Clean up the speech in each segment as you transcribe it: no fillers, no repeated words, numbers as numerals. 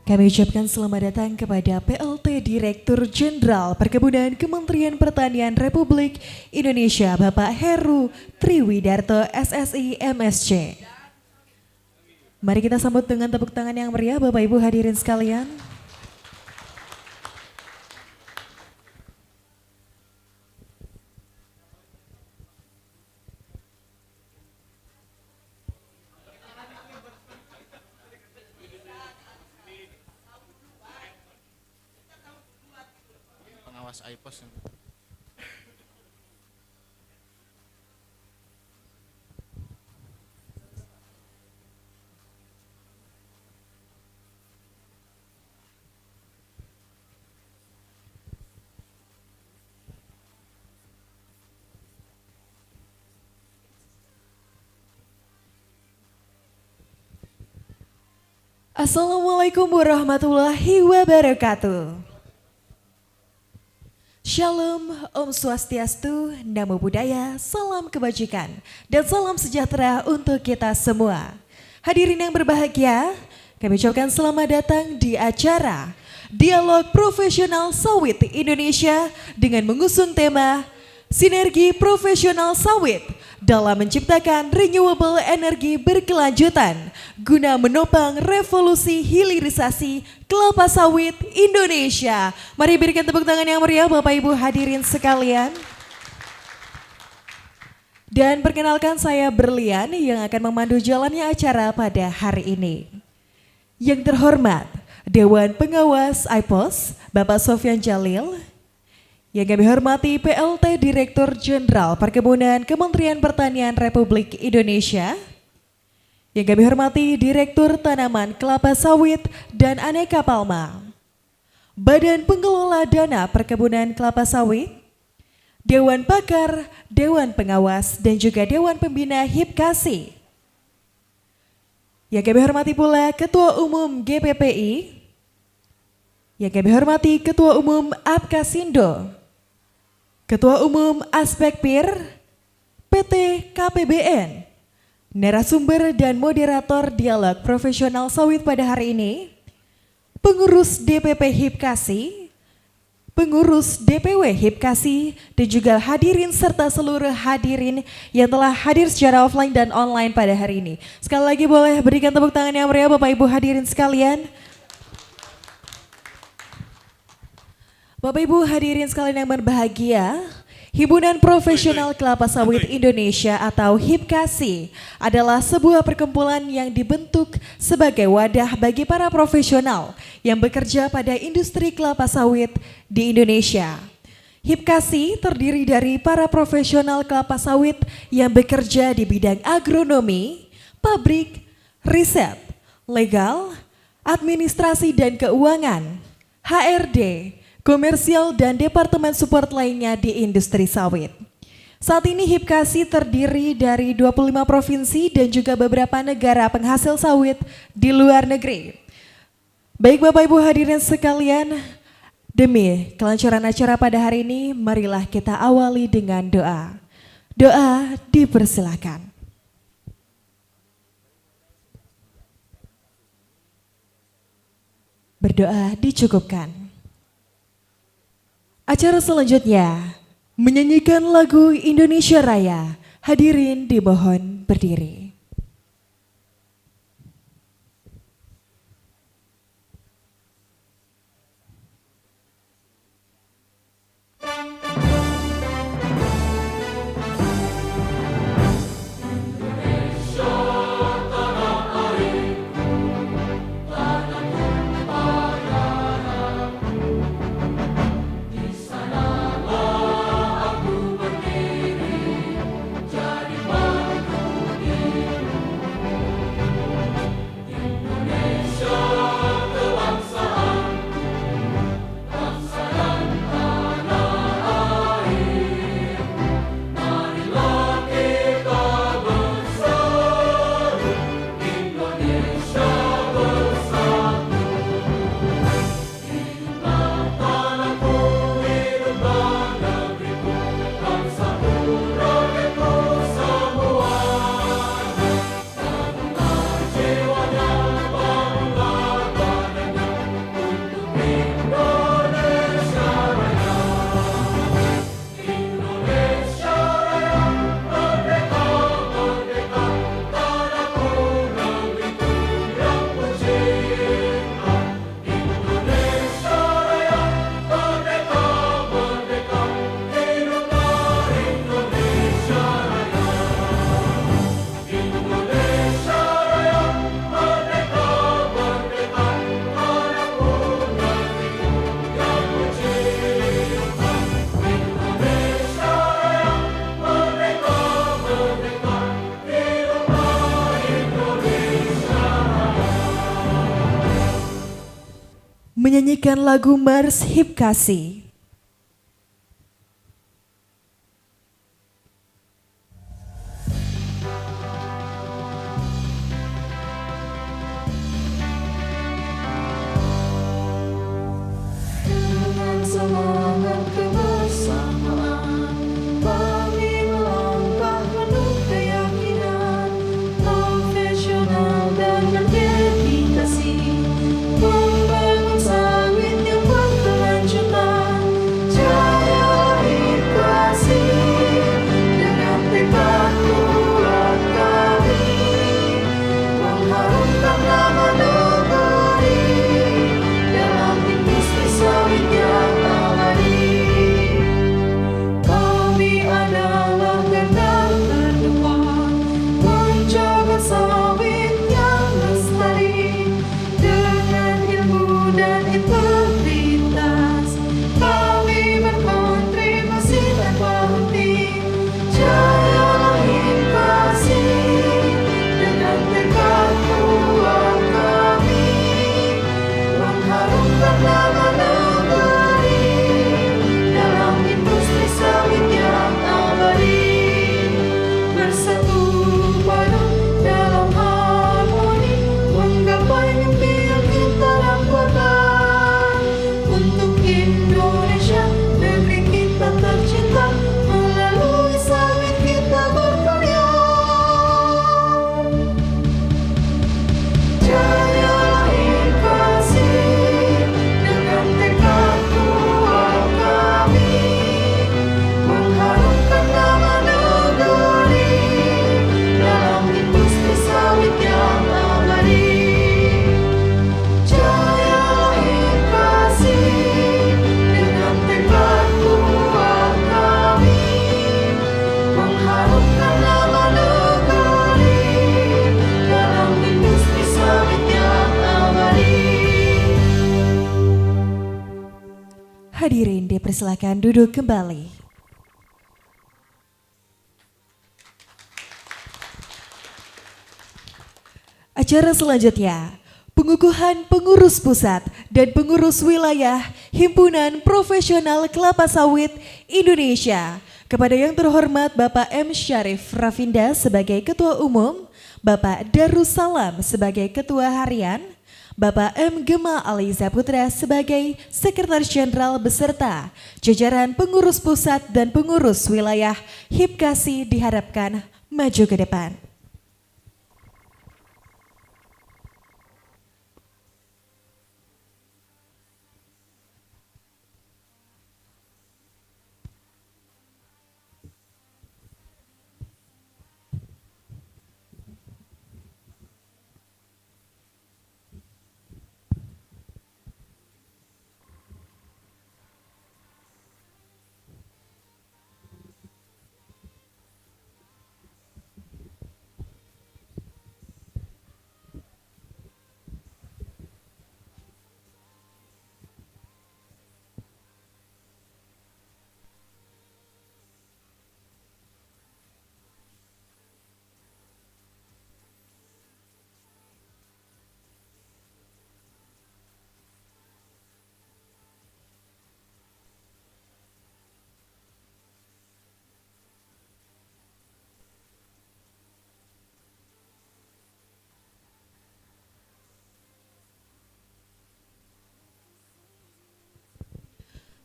Kami ucapkan selamat datang kepada PLT Direktur Jenderal Perkebunan Kementerian Pertanian Republik Indonesia Bapak Heru Triwidarto SSI MSc. Mari kita sambut dengan tepuk tangan yang meriah Bapak Ibu hadirin sekalian. Pengawas IPOS. Assalamualaikum warahmatullahi wabarakatuh. Shalom, Om Swastiastu, Namo Buddhaya, salam kebajikan, dan salam sejahtera untuk kita semua. Hadirin yang berbahagia, kami ucapkan selamat datang di acara Dialog Profesional Sawit Indonesia dengan mengusung tema Sinergi Profesional Sawit dalam menciptakan renewable energi berkelanjutan guna menopang revolusi hilirisasi kelapa sawit Indonesia. Mari berikan tepuk tangan yang meriah Bapak Ibu hadirin sekalian. Dan perkenalkan saya Berlian yang akan memandu jalannya acara pada hari ini. Yang terhormat Dewan Pengawas IPOS Bapak Sofyan Jalil. Yang kami hormati PLT Direktur Jenderal Perkebunan Kementerian Pertanian Republik Indonesia. Yang kami hormati Direktur Tanaman Kelapa Sawit dan Aneka Palma. Badan Pengelola Dana Perkebunan Kelapa Sawit. Dewan Pakar, Dewan Pengawas dan juga Dewan Pembina HIPKASI. Yang kami hormati pula Ketua Umum GPPI. Yang kami hormati Ketua Umum APKASindo. Ketua Umum Aspekpir, PT KPBN, narasumber dan moderator dialog profesional sawit pada hari ini, pengurus DPP HIPKASI, pengurus DPW HIPKASI, dan juga hadirin serta seluruh hadirin yang telah hadir secara offline dan online pada hari ini. Sekali lagi boleh berikan tepuk tangan yang meriah Bapak Ibu hadirin sekalian. Bapak Ibu hadirin sekalian yang berbahagia, Himpunan Profesional Kelapa Sawit Indonesia atau HIPKASI adalah sebuah perkumpulan yang dibentuk sebagai wadah bagi para profesional yang bekerja pada industri kelapa sawit di Indonesia. HIPKASI terdiri dari para profesional kelapa sawit yang bekerja di bidang agronomi, pabrik, riset, legal, administrasi dan keuangan, HRD, komersial dan departemen support lainnya di industri sawit. Saat ini HIPKASI terdiri dari 25 provinsi dan juga beberapa negara penghasil sawit di luar negeri. Baik Bapak Ibu hadirin sekalian, demi kelancaran acara pada hari ini, marilah kita awali dengan doa. Doa dipersilakan. Berdoa dicukupkan. Acara selanjutnya menyanyikan lagu Indonesia Raya. Hadirin dimohon berdiri. Jadi bangku menyanyikan lagu Mars Hipkasi. Dengan semangat kebersamaan, kami melangkah penuh keyakinan, profesional dan berdedikasi, membangun sawit yang berkelanjutan. Jaya kasih dengan tekad kuat kami, mengharumkan nama negeri dalam industri sawit yang abadi. Kami adalah garda terdepan, menjaga sawit yang lestari dengan ilmu dan integritas. Kami berkontribusi tanpa henti. Jaya kasih dengan tekad kuat kami, mengharumkan nama negeri dalam industri sawit yang abadi. Bersatu padu dalam harmoni, menggapai mimpi yang kita dambakan. Untuk Indonesia, negeri kita tercinta, melalui sawit kita berkarya. Jaya kasih dengan tekad kuat kami, mengharumkan nama negeri dalam industri sawit yang abadi. Jaya kasih dengan tekad kuat kami, mengharumkan nama negeri dalam industri sawit yang abadi. Hadirin dipersilakan duduk kembali. Acara selanjutnya, pengukuhan pengurus pusat dan pengurus wilayah Himpunan Profesional Kelapa Sawit Indonesia. Kepada yang terhormat Bapak M. Syarif Rafinda sebagai Ketua Umum, Bapak Darussalam sebagai Ketua Harian, Bapak M. Gema Ali Zaputra sebagai Sekretaris Jenderal beserta jajaran pengurus pusat dan pengurus wilayah Hipkasi diharapkan maju ke depan.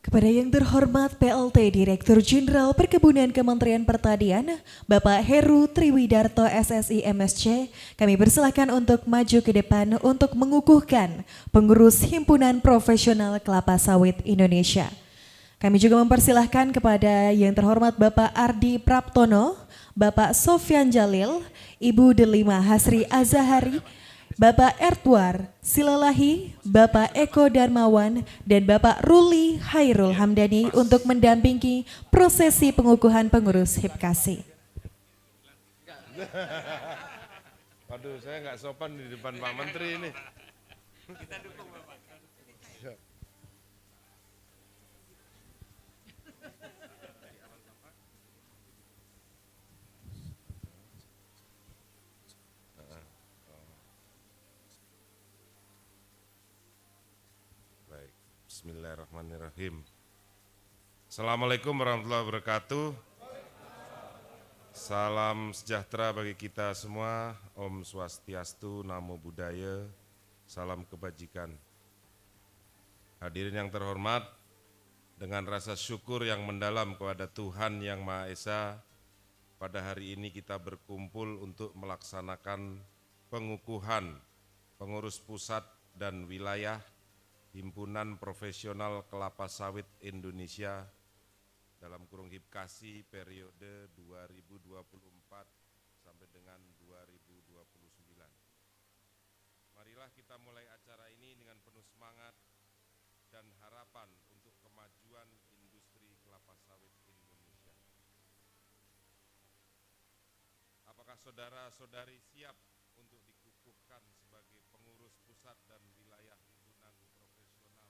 Kepada yang terhormat PLT Direktur Jenderal Perkebunan Kementerian Pertanian, Bapak Heru Triwidarto SSI MSC, kami persilakan untuk maju ke depan untuk mengukuhkan pengurus Himpunan Profesional Kelapa Sawit Indonesia. Kami juga mempersilahkan kepada yang terhormat Bapak Ardi Praptono, Bapak Sofyan Jalil, Ibu Delima Hasri Azahari, Bapak Ertwar Silalahi, Bapak Eko Darmawan, dan Bapak Ruli Hairul Hamdani untuk mendampingi prosesi pengukuhan pengurus Hipkasi. Waduh, saya nggak sopan di depan Pak Menteri ini. Kita dukung Bapak. Baik. Bismillahirrahmanirrahim. Assalamualaikum warahmatullahi wabarakatuh. Salam sejahtera bagi kita semua. Om Swastiastu, Namo Buddhaya, salam kebajikan. Hadirin yang terhormat, dengan rasa syukur yang mendalam kepada Tuhan Yang Maha Esa, pada hari ini kita berkumpul untuk melaksanakan pengukuhan pengurus pusat dan wilayah Himpunan Profesional Kelapa Sawit Indonesia dalam kurung HIPKASI periode 2024 sampai dengan 2029. Marilah kita mulai acara ini dengan penuh semangat dan harapan untuk kemajuan industri kelapa sawit Indonesia. Apakah saudara-saudari siap untuk dikukuhkan sebagai pengurus pusat dan wilayah Himpunan Profesional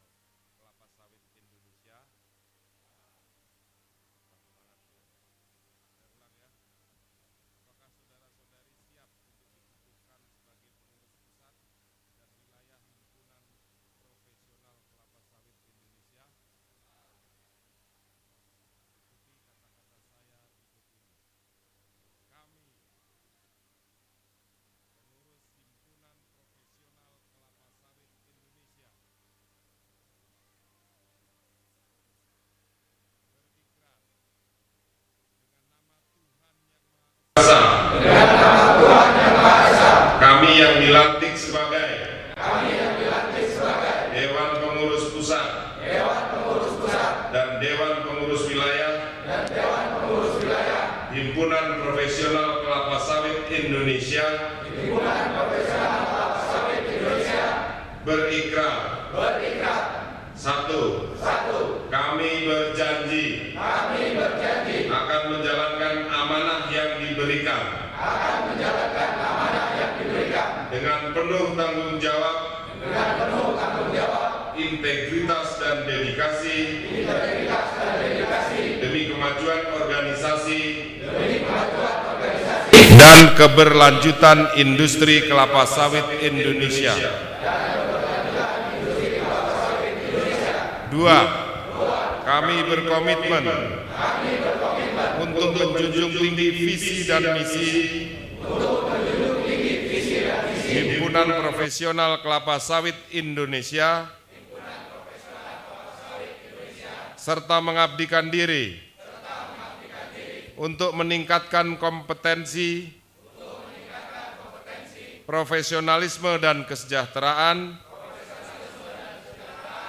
Kelapa Sawit Indonesia? Saya ulang ya. Apakah saudara-saudari siap untuk dikukuhkan sebagai pengurus pusat dan wilayah Himpunan Profesional Kelapa Sawit Indonesia? Ikuti kata-kata saya berikut ini. Kami, pengurus Himpunan Profesional Kelapa Sawit Indonesia, berikrar dengan nama Tuhan Yang Maha Esa, kami yang dilantik sebagai Dewan Pengurus Pusat dan Dewan Pengurus Wilayah Himpunan Profesional Kelapa Sawit Indonesia, berikrar. Satu, kami berjanji akan menjalankan amanah yang diberikan dengan penuh tanggung jawab, integritas dan dedikasi demi kemajuan organisasi dan keberlanjutan industri kelapa sawit Indonesia. Dua, kami berkomitmen untuk menjunjung tinggi visi dan misi Himpunan Profesional Kelapa Sawit Indonesia serta mengabdikan diri untuk meningkatkan kompetensi, profesionalisme dan kesejahteraan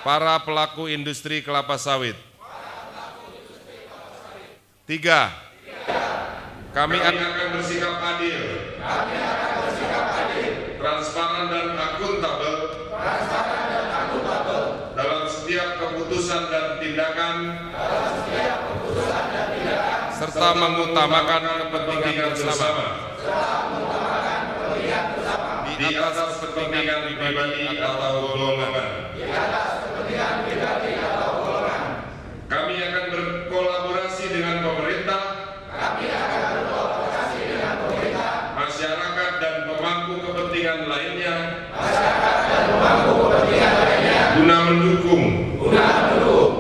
para pelaku industri kelapa sawit. Tiga, kami akan bersikap adil, transparan dan akuntabel dalam setiap keputusan dan tindakan, serta mengutamakan kepentingan bersama di atas kepentingan pribadi atau golongan. Kami akan berkolaborasi dengan pemerintah, masyarakat dan pemangku kepentingan lainnya guna mendukung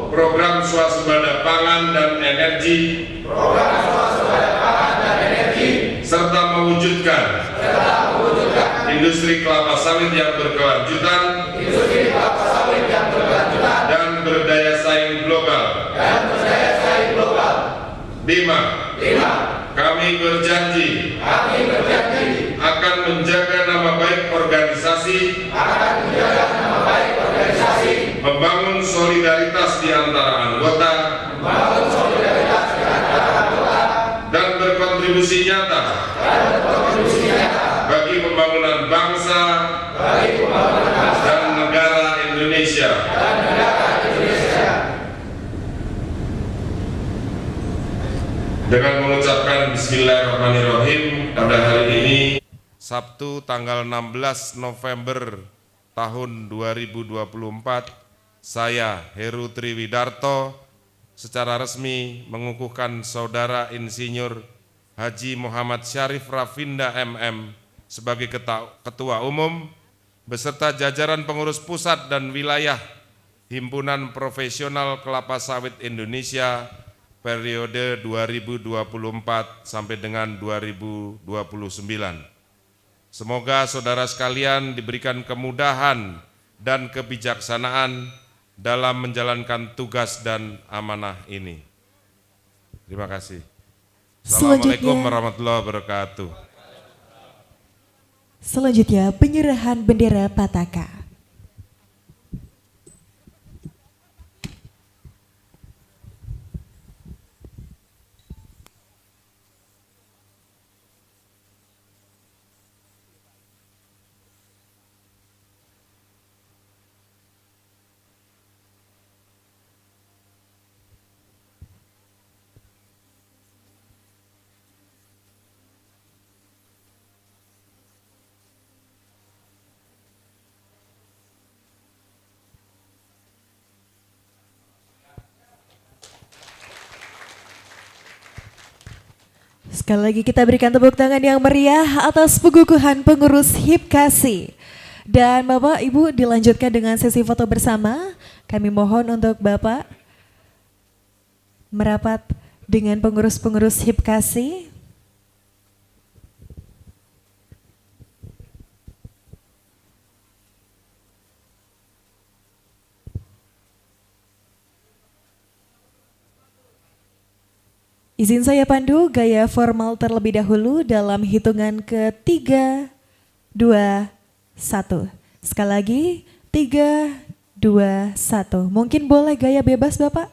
program swasembada pangan dan energi serta mewujudkan industri kelapa sawit yang berkelanjutan dan berdaya saing global. 5. Kami berjanji akan menjaga nama baik organisasi, membangun solidaritas di antara anggota, dan berkontribusi nyata bagi pembangunan bangsa dan negara Indonesia. Dengan mengucapkan Bismillahirrahmanirrahim, pada hari ini Sabtu tanggal 16 November tahun 2024, saya Heru Triwidarto secara resmi mengukuhkan Saudara Insinyur Haji Muhammad Syarif Rafinda MM sebagai Ketua Umum beserta jajaran pengurus pusat dan wilayah Himpunan Profesional Kelapa Sawit Indonesia periode 2024 sampai dengan 2029. Semoga saudara sekalian diberikan kemudahan dan kebijaksanaan dalam menjalankan tugas dan amanah ini. Terima kasih. Assalamualaikum warahmatullahi wabarakatuh. Selanjutnya penyerahan bendera Pataka. Sekali lagi kita berikan tepuk tangan yang meriah atas pengukuhan pengurus HIPKASI. Dan Bapak Ibu dilanjutkan dengan sesi foto bersama. Kami mohon untuk Bapak merapat dengan pengurus-pengurus HIPKASI. Izin saya pandu gaya formal terlebih dahulu dalam hitungan ke-3, 2, 1. Sekali lagi, 3, 2, 1. Mungkin boleh gaya bebas Bapak?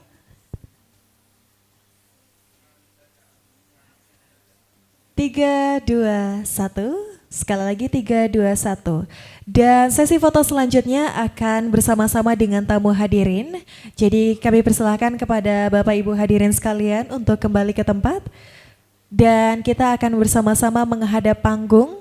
Tiga, dua, satu. Sekali lagi 3, 2, 1. Dan sesi foto selanjutnya akan bersama-sama dengan tamu hadirin. Jadi kami persilahkan kepada Bapak Ibu hadirin sekalian untuk kembali ke tempat. Dan kita akan bersama-sama menghadap panggung.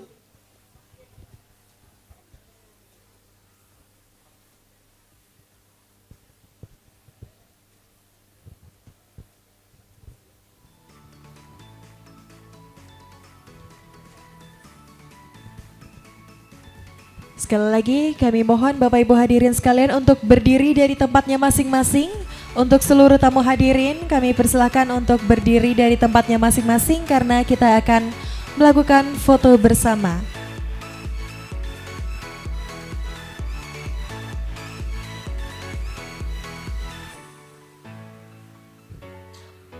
Sekali lagi kami mohon Bapak Ibu hadirin sekalian untuk berdiri dari tempatnya masing-masing. Untuk seluruh tamu hadirin kami persilahkan untuk berdiri dari tempatnya masing-masing karena kita akan melakukan foto bersama.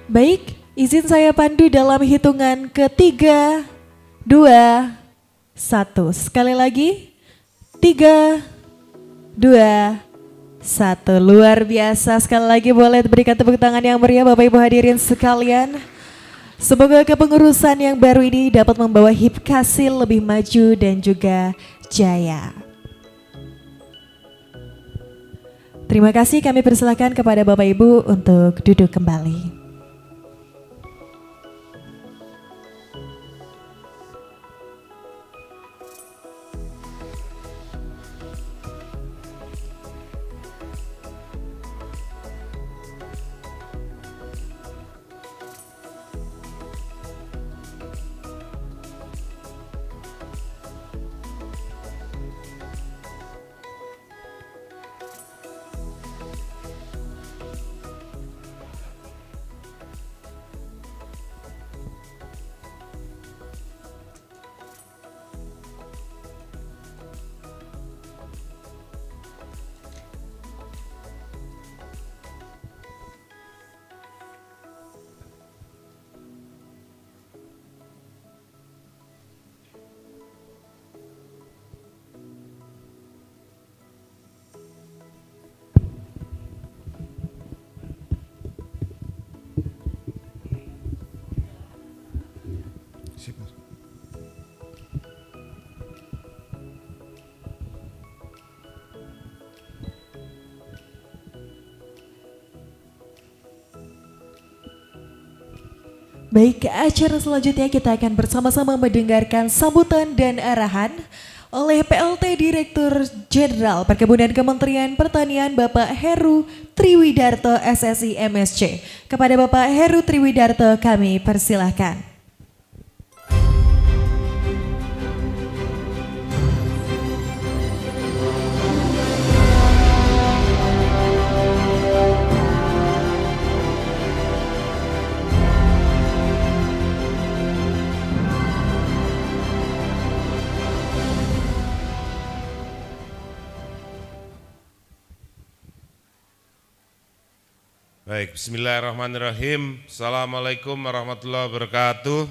Baik, izin saya pandu dalam hitungan ke-3, 2, 1. Sekali lagi. 3, 2, 1. Luar biasa. Sekali lagi boleh berikan tepuk tangan yang meriah Bapak Ibu hadirin sekalian. Semoga kepengurusan yang baru ini dapat membawa HIPKASI lebih maju dan juga jaya. Terima kasih, kami persilakan kepada Bapak Ibu untuk duduk kembali. Baik, ke acara selanjutnya kita akan bersama-sama mendengarkan sambutan dan arahan oleh PLT Direktur Jenderal Perkebunan Kementerian Pertanian Bapak Heru Triwidarto SSI MSC. Kepada Bapak Heru Triwidarto kami persilahkan. Baik, bismillahirrahmanirrahim. Assalamualaikum warahmatullahi wabarakatuh.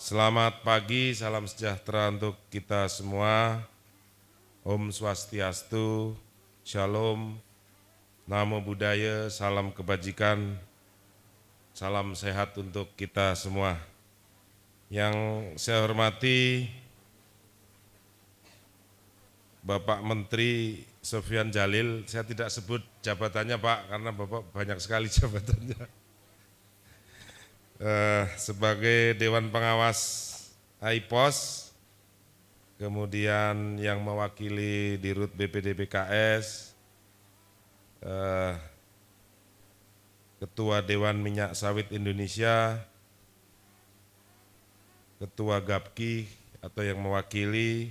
Selamat pagi, salam sejahtera untuk kita semua. Om Swastiastu, Shalom, Namo Buddhaya, salam kebajikan, salam sehat untuk kita semua. Yang saya hormati Bapak Menteri Sofyan Djalil, saya tidak sebut jabatannya Pak, karena Bapak banyak sekali jabatannya. Sebagai Dewan Pengawas AIPOS, kemudian yang mewakili Dirut BPD BKS, Ketua Dewan Minyak Sawit Indonesia, Ketua GAPKI atau yang mewakili,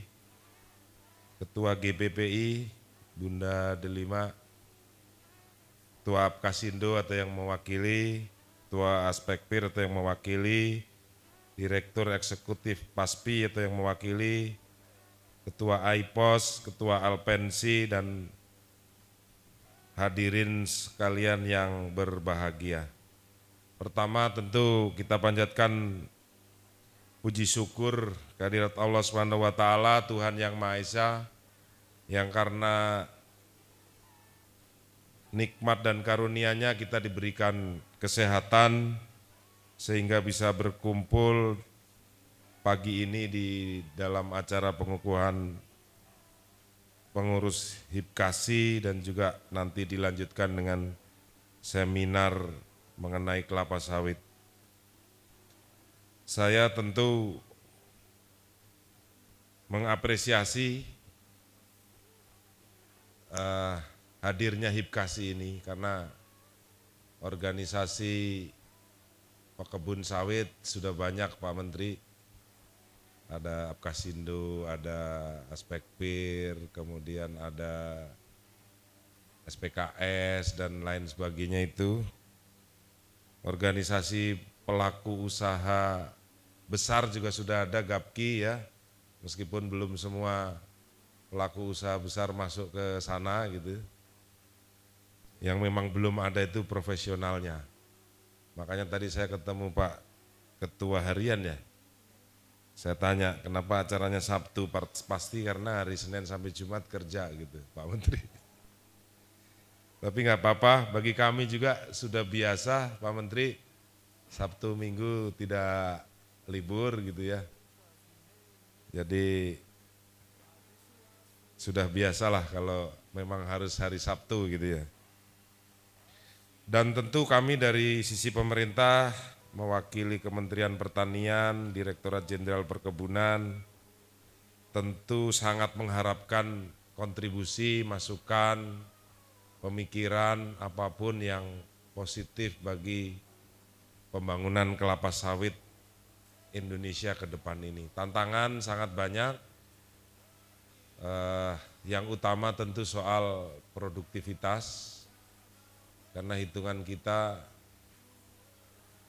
Ketua GPPI, Bunda Delima, Ketua Apkasindo atau yang mewakili, Ketua Aspekpir atau yang mewakili, Direktur Eksekutif PASPI atau yang mewakili, Ketua AIPOS, Ketua Alpensi, dan hadirin sekalian yang berbahagia. Pertama tentu kita panjatkan puji syukur kehadirat Allah SWT, Tuhan Yang Maha Esa, yang karena nikmat dan karunia-Nya kita diberikan kesehatan sehingga bisa berkumpul pagi ini di dalam acara pengukuhan pengurus HIPKASI dan juga nanti dilanjutkan dengan seminar mengenai kelapa sawit. Saya tentu mengapresiasi hadirnya HIPKASI ini karena organisasi pekebun sawit sudah banyak Pak Menteri, ada Apkasindo, ada Aspekpir, kemudian ada SPKS dan lain sebagainya itu. Organisasi pelaku usaha besar juga sudah ada, GAPKI ya, meskipun belum semua pelaku usaha besar masuk ke sana gitu. Yang memang belum ada itu profesionalnya. Makanya tadi saya ketemu Pak Ketua Harian ya. Saya tanya kenapa acaranya Sabtu, pasti karena hari Senin sampai Jumat kerja gitu Pak Menteri. Tapi nggak apa-apa, bagi kami juga sudah biasa Pak Menteri, Sabtu Minggu tidak libur gitu ya. Jadi sudah biasalah kalau memang harus hari Sabtu gitu ya. Dan tentu kami dari sisi pemerintah mewakili Kementerian Pertanian, Direktorat Jenderal Perkebunan, tentu sangat mengharapkan kontribusi, masukan, pemikiran apapun yang positif bagi pembangunan kelapa sawit Indonesia ke depan ini. Tantangan sangat banyak. Yang utama tentu soal produktivitas, karena hitungan kita,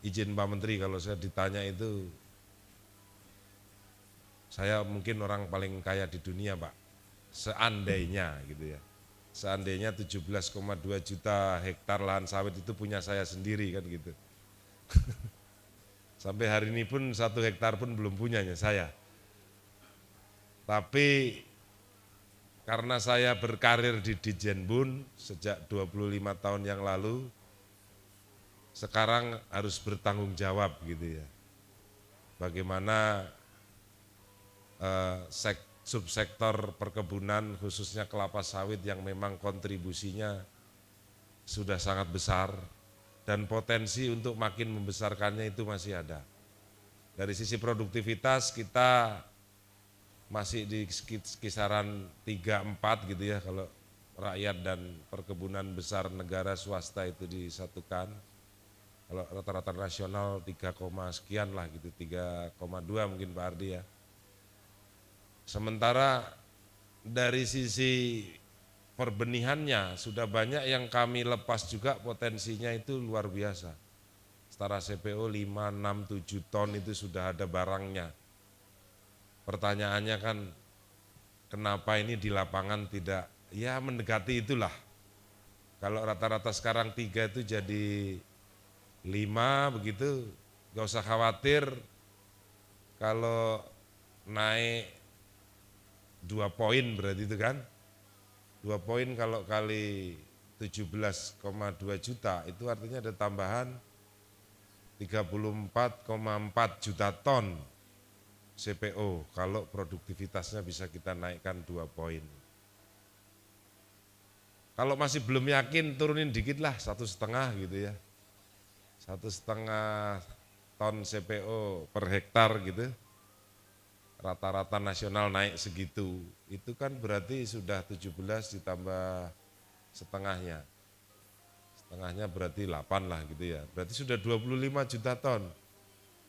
izin Pak Menteri kalau saya ditanya itu, saya mungkin orang paling kaya di dunia Pak, seandainya gitu ya. Seandainya 17,2 juta hektar lahan sawit itu punya saya sendiri kan gitu. Sampai hari ini pun 1 hektar pun belum punyanya saya. Tapi karena saya berkarir di Ditjenbun sejak 25 tahun yang lalu, sekarang harus bertanggung jawab gitu ya. Bagaimana subsektor perkebunan khususnya kelapa sawit yang memang kontribusinya sudah sangat besar dan potensi untuk makin membesarkannya itu masih ada. Dari sisi produktivitas kita masih di kisaran 3-4 gitu ya kalau rakyat dan perkebunan besar negara swasta itu disatukan. Kalau rata-rata nasional 3, sekian lah gitu, 3,2 mungkin Pak Ardi ya. Sementara dari sisi perbenihannya sudah banyak yang kami lepas juga, potensinya itu luar biasa. Setara CPO 5, 6, 7 ton itu sudah ada barangnya. Pertanyaannya kan kenapa ini di lapangan tidak, ya mendekati itulah. Kalau rata-rata sekarang 3 itu jadi 5 begitu, gak usah khawatir kalau naik 2 poin berarti itu kan. 2 poin kalau kali 17,2 juta itu artinya ada tambahan 34,4 juta ton CPO kalau produktivitasnya bisa kita naikkan 2 poin. Kalau masih belum yakin turunin dikit lah 1,5 gitu ya. 1,5 ton CPO per hektar gitu. Rata-rata nasional naik segitu. Itu kan berarti sudah 17 ditambah setengahnya. Setengahnya berarti 8 lah gitu ya. Berarti sudah 25 juta ton.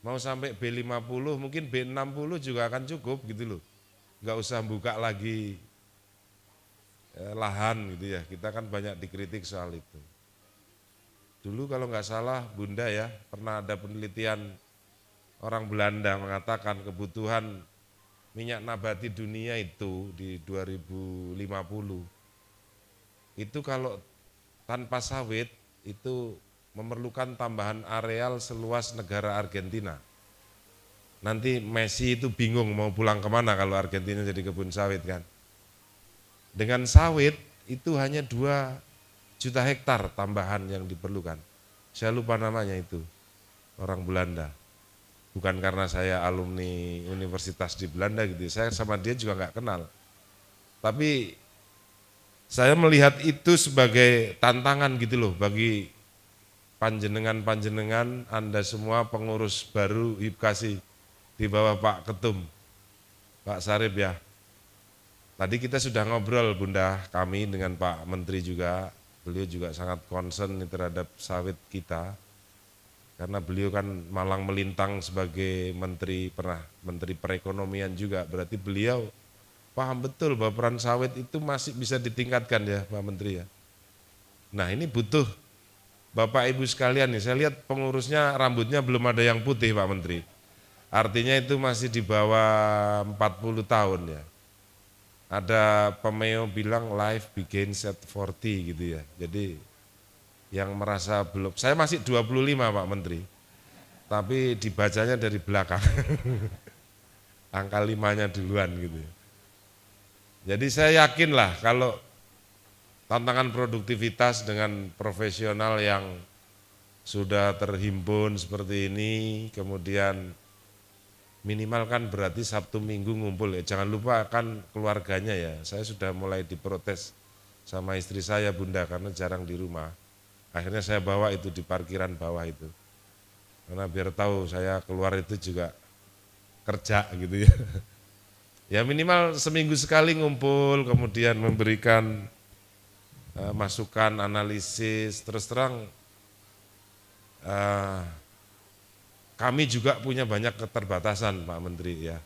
Mau sampai B50 mungkin B60 juga akan cukup gitu loh. Enggak usah buka lagi lahan gitu ya. Kita kan banyak dikritik soal itu. Dulu kalau nggak salah Bunda ya pernah ada penelitian orang Belanda mengatakan kebutuhan minyak nabati dunia itu di 2050 itu kalau tanpa sawit itu memerlukan tambahan areal seluas negara Argentina. Nanti Messi itu bingung mau pulang kemana kalau Argentina jadi kebun sawit kan. Dengan sawit itu hanya 2 juta hektar tambahan yang diperlukan. Saya lupa namanya itu, orang Belanda. Bukan karena saya alumni universitas di Belanda gitu, saya sama dia juga nggak kenal. Tapi saya melihat itu sebagai tantangan gitu loh bagi panjenengan-panjenengan Anda semua pengurus baru Hipkasi di bawah Pak Ketum, Pak Sarip ya. Tadi kita sudah ngobrol Bunda kami dengan Pak Menteri juga, beliau juga sangat concern terhadap sawit kita. Karena beliau kan malang melintang sebagai menteri, pernah menteri perekonomian juga, berarti beliau paham betul bahwa peran sawit itu masih bisa ditingkatkan ya Pak Menteri ya. Nah ini butuh Bapak Ibu sekalian nih, saya lihat pengurusnya rambutnya belum ada yang putih Pak Menteri. Artinya itu masih di bawah 40 tahun ya. Ada pemeo bilang life begins at 40 gitu ya. Jadi yang merasa belum, saya masih 25 Pak Menteri. Tapi dibacanya dari belakang. Angka 5-nya duluan gitu ya. Jadi saya yakin lah kalau tantangan produktivitas dengan profesional yang sudah terhimpun seperti ini, kemudian minimal kan berarti Sabtu Minggu ngumpul ya. Jangan lupa kan keluarganya ya. Saya sudah mulai diprotes sama istri saya Bunda karena jarang di rumah. Akhirnya saya bawa itu di parkiran bawah itu. Karena biar tahu saya keluar itu juga kerja gitu ya. Ya minimal seminggu sekali ngumpul kemudian memberikan masukan, analisis. Terus terang kami juga punya banyak keterbatasan Pak Menteri ya.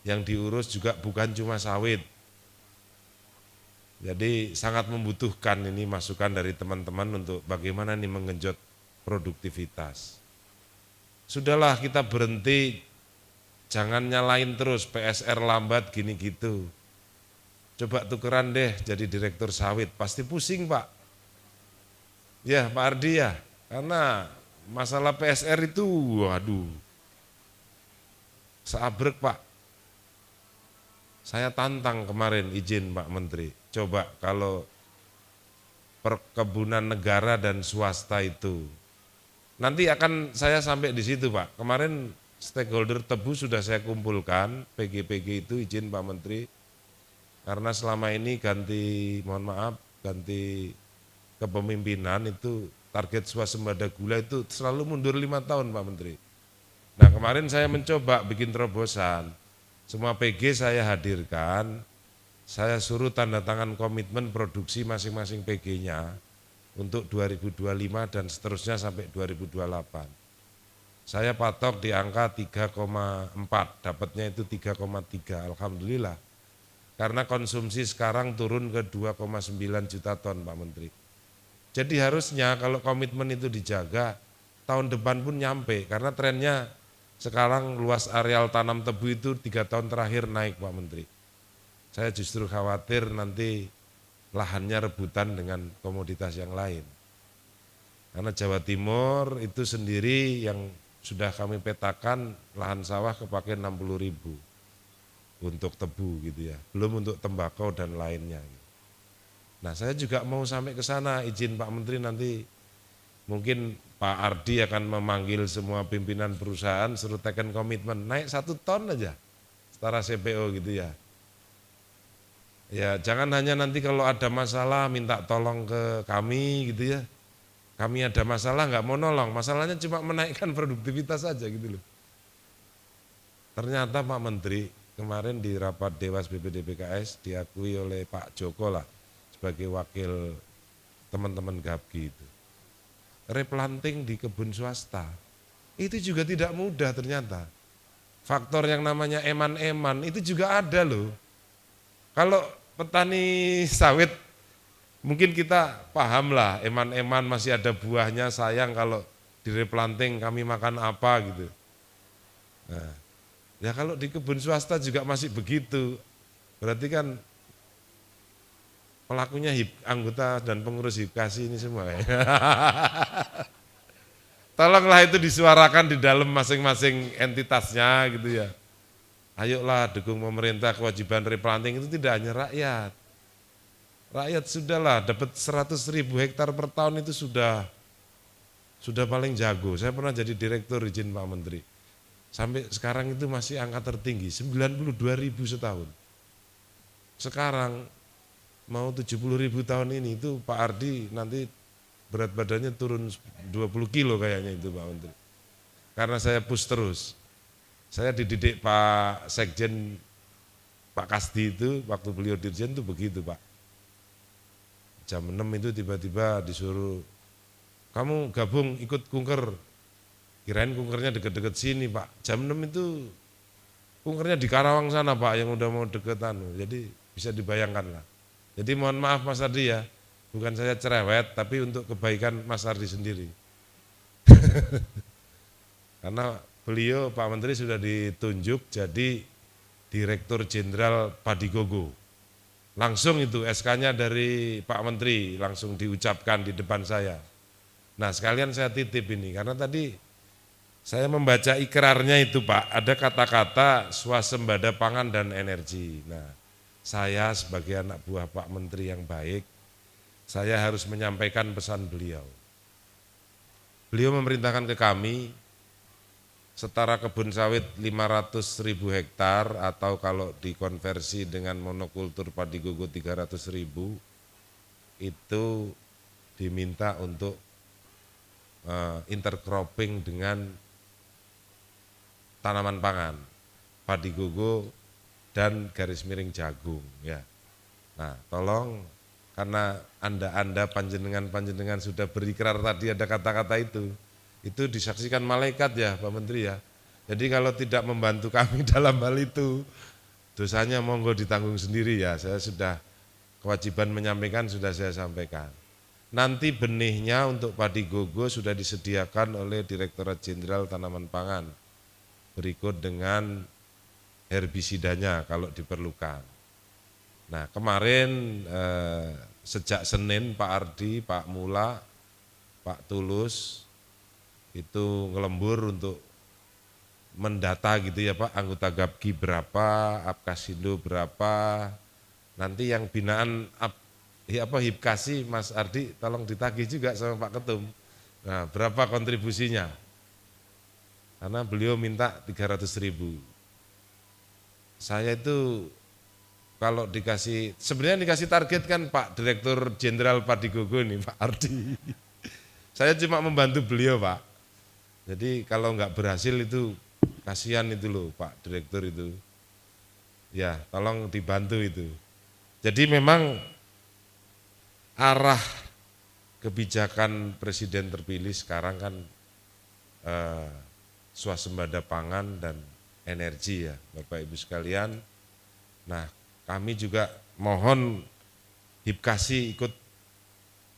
Yang diurus juga bukan cuma sawit. Jadi sangat membutuhkan ini masukan dari teman-teman untuk bagaimana nih menggenjot produktivitas. Sudahlah kita berhenti, jangan nyalain terus PSR lambat gini gitu. Coba tukeran deh jadi direktur sawit, pasti pusing Pak. Ya Pak Ardi ya, karena masalah PSR itu, waduh, seabrek Pak. Saya tantang kemarin izin Pak Menteri, coba kalau perkebunan negara dan swasta itu, nanti akan saya sampai di situ Pak. Kemarin stakeholder tebu sudah saya kumpulkan, PG-PG itu izin Pak Menteri, karena selama ini ganti kepemimpinan itu target swasembada gula itu selalu mundur 5 tahun Pak Menteri. Nah kemarin saya mencoba bikin terobosan, semua PG saya hadirkan, saya suruh tanda tangan komitmen produksi masing-masing PG-nya untuk 2025 dan seterusnya sampai 2028. Saya patok di angka 3,4, dapatnya itu 3,3, alhamdulillah. Karena konsumsi sekarang turun ke 2,9 juta ton Pak Menteri. Jadi harusnya kalau komitmen itu dijaga, tahun depan pun nyampe, karena trennya sekarang luas areal tanam tebu itu 3 tahun terakhir naik Pak Menteri. Saya justru khawatir nanti lahannya rebutan dengan komoditas yang lain. Karena Jawa Timur itu sendiri yang sudah kami petakan lahan sawah kepake 60.000 untuk tebu gitu ya, belum untuk tembakau dan lainnya. Nah saya juga mau sampai ke sana, izin Pak Menteri nanti mungkin Pak Ardi akan memanggil semua pimpinan perusahaan suruh teken komitmen naik 1 ton aja setara CPO gitu ya. Ya jangan hanya nanti kalau ada masalah minta tolong ke kami gitu ya. Kami ada masalah nggak mau nolong, masalahnya cuma menaikkan produktivitas saja gitu loh. Ternyata Pak Menteri kemarin di rapat Dewas BPD PKS diakui oleh Pak Joko lah sebagai wakil teman-teman Gapki itu. Replanting di kebun swasta, itu juga tidak mudah ternyata. Faktor yang namanya eman-eman itu juga ada loh. Kalau petani sawit mungkin kita paham lah, eman-eman masih ada buahnya, sayang kalau direplanting kami makan apa gitu. Nah, ya kalau di kebun swasta juga masih begitu, berarti kan pelakunya anggota dan pengurus Hipkasi ini semua ya. Tolonglah itu disuarakan di dalam masing-masing entitasnya gitu ya. Ayolah dukung pemerintah, kewajiban replanting itu tidak hanya rakyat. Rakyat sudahlah dapat 100.000 hektar per tahun itu sudah paling jago. Saya pernah jadi direktur izin Pak Menteri. Sampai sekarang itu masih angka tertinggi, 92.000 setahun. Sekarang mau 70.000 tahun ini itu Pak Ardi nanti berat badannya turun 20 kilo kayaknya itu Pak Menteri. Karena saya push terus. Saya dididik Pak Sekjen, Pak Kasdi itu waktu beliau dirjen itu begitu Pak. Jam 6 itu tiba-tiba disuruh, kamu gabung ikut kunker. Kirain kunkernya deket-deket sini Pak. Jam 6 itu kunkernya di Karawang sana Pak yang udah mau deketan. Jadi bisa dibayangkan lah. Jadi mohon maaf Mas Ardi ya, bukan saya cerewet tapi untuk kebaikan Mas Ardi sendiri. Karena beliau Pak Menteri sudah ditunjuk jadi Direktur Jenderal Padigogo. Langsung itu SK-nya dari Pak Menteri langsung diucapkan di depan saya. Nah sekalian saya titip ini karena tadi saya membaca ikrarnya itu Pak, ada kata-kata swasembada pangan dan energi. Nah saya sebagai anak buah Pak Menteri yang baik, saya harus menyampaikan pesan beliau. Beliau memerintahkan ke kami setara kebun sawit 500.000 hektar atau kalau dikonversi dengan monokultur padi gogo 300.000 itu diminta untuk intercropping dengan tanaman pangan, padi gogo dan garis miring jagung ya. Nah, tolong karena Anda panjenengan sudah berikrar tadi ada kata-kata itu disaksikan malaikat ya Pak Menteri ya. Jadi kalau tidak membantu kami dalam hal itu, dosanya monggo ditanggung sendiri ya. Saya sudah kewajiban menyampaikan sudah saya sampaikan. Nanti benihnya untuk padi gogo sudah disediakan oleh Direktorat Jenderal Tanaman Pangan. Berikut dengan herbisidanya kalau diperlukan. Nah kemarin sejak Senin Pak Ardi, Pak Mula, Pak Tulus itu ngelembur untuk mendata gitu ya Pak, anggota Gapki berapa, Apkasindo berapa, nanti yang binaan Hipkasi Mas Ardi tolong ditagih juga sama Pak Ketum. Nah berapa kontribusinya? Karena beliau minta 300.000. Saya itu kalau sebenarnya dikasih target kan Pak Direktur Jenderal Padigogo ini Pak Ardi. Saya cuma membantu beliau Pak. Jadi kalau nggak berhasil itu kasihan itu loh Pak Direktur itu. Ya tolong dibantu itu. Jadi memang arah kebijakan Presiden terpilih sekarang kan swasembada pangan dan energi ya Bapak Ibu sekalian. Nah kami juga mohon Hipkasi ikut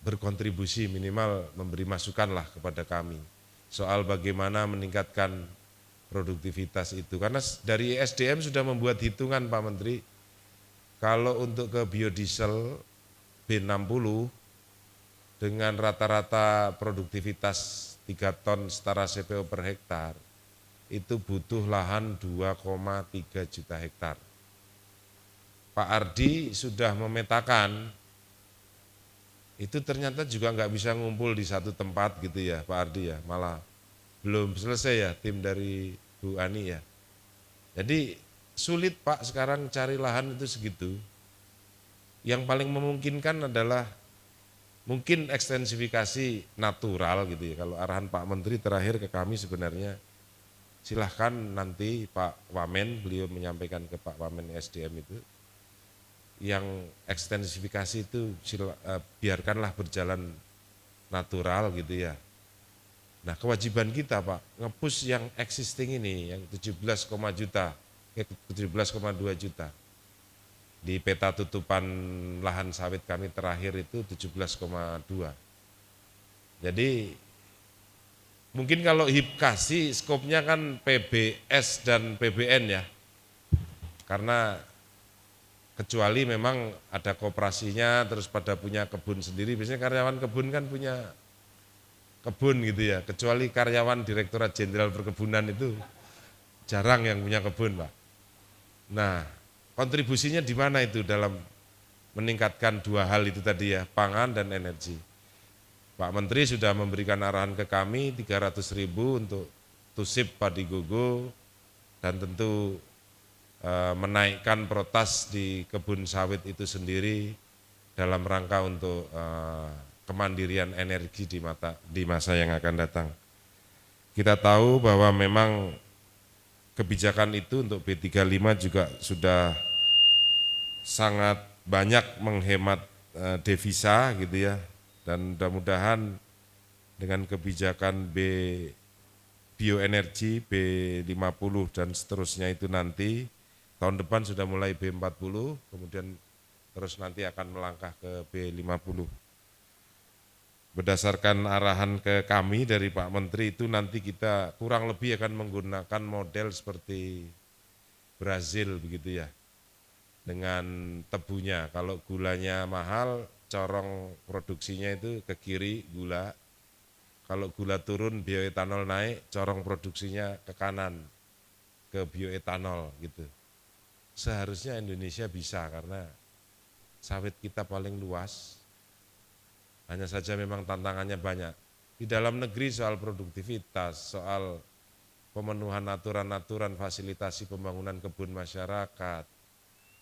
berkontribusi minimal memberi masukan lah kepada kami. Soal bagaimana meningkatkan produktivitas itu. Karena dari SDM sudah membuat hitungan Pak Menteri, kalau untuk ke biodiesel B60 dengan rata-rata produktivitas 3 ton setara CPO per hektar, itu butuh lahan 2,3 juta hektar. Pak Ardi sudah memetakan, itu ternyata juga nggak bisa ngumpul di satu tempat gitu ya Pak Ardi ya, malah belum selesai ya tim dari Bu Ani ya. Jadi sulit Pak sekarang cari lahan itu segitu. Yang paling memungkinkan adalah mungkin ekstensifikasi natural gitu ya. Kalau arahan Pak Menteri terakhir ke kami sebenarnya silahkan nanti Pak Wamen, beliau menyampaikan ke Pak Wamen SDM itu, yang ekstensifikasi itu biarkanlah berjalan natural gitu ya. Nah kewajiban kita Pak, nge-push yang existing ini, yang 17,2 juta. Di peta tutupan lahan sawit kami terakhir itu 17,2. Jadi mungkin kalau HIPKASI skopnya kan PBS dan PBN ya. Karena kecuali memang ada koperasinya terus pada punya kebun sendiri, biasanya karyawan kebun kan punya kebun gitu ya. Kecuali karyawan Direktorat Jenderal Perkebunan itu jarang yang punya kebun Pak. Nah, kontribusinya di mana itu dalam meningkatkan dua hal itu tadi ya, pangan dan energi. Pak Menteri sudah memberikan arahan ke kami 300.000 untuk tusip padi gogo dan tentu menaikkan protas di kebun sawit itu sendiri dalam rangka untuk kemandirian energi di masa yang akan datang. Kita tahu bahwa memang kebijakan itu untuk B35 juga sudah sangat banyak menghemat devisa gitu ya, dan mudah-mudahan dengan kebijakan bioenergi B50 dan seterusnya itu nanti tahun depan sudah mulai B40, kemudian terus nanti akan melangkah ke B50. Berdasarkan arahan ke kami dari Pak Menteri itu nanti kita kurang lebih akan menggunakan model seperti Brazil begitu ya. Dengan tebunya, kalau gulanya mahal, corong produksinya itu ke kiri gula. Kalau gula turun, bioetanol naik, corong produksinya ke kanan, ke bioetanol gitu. Seharusnya Indonesia bisa karena sawit kita paling luas. Hanya saja memang tantangannya banyak. Di dalam negeri soal produktivitas, soal pemenuhan aturan-aturan fasilitasi pembangunan kebun masyarakat,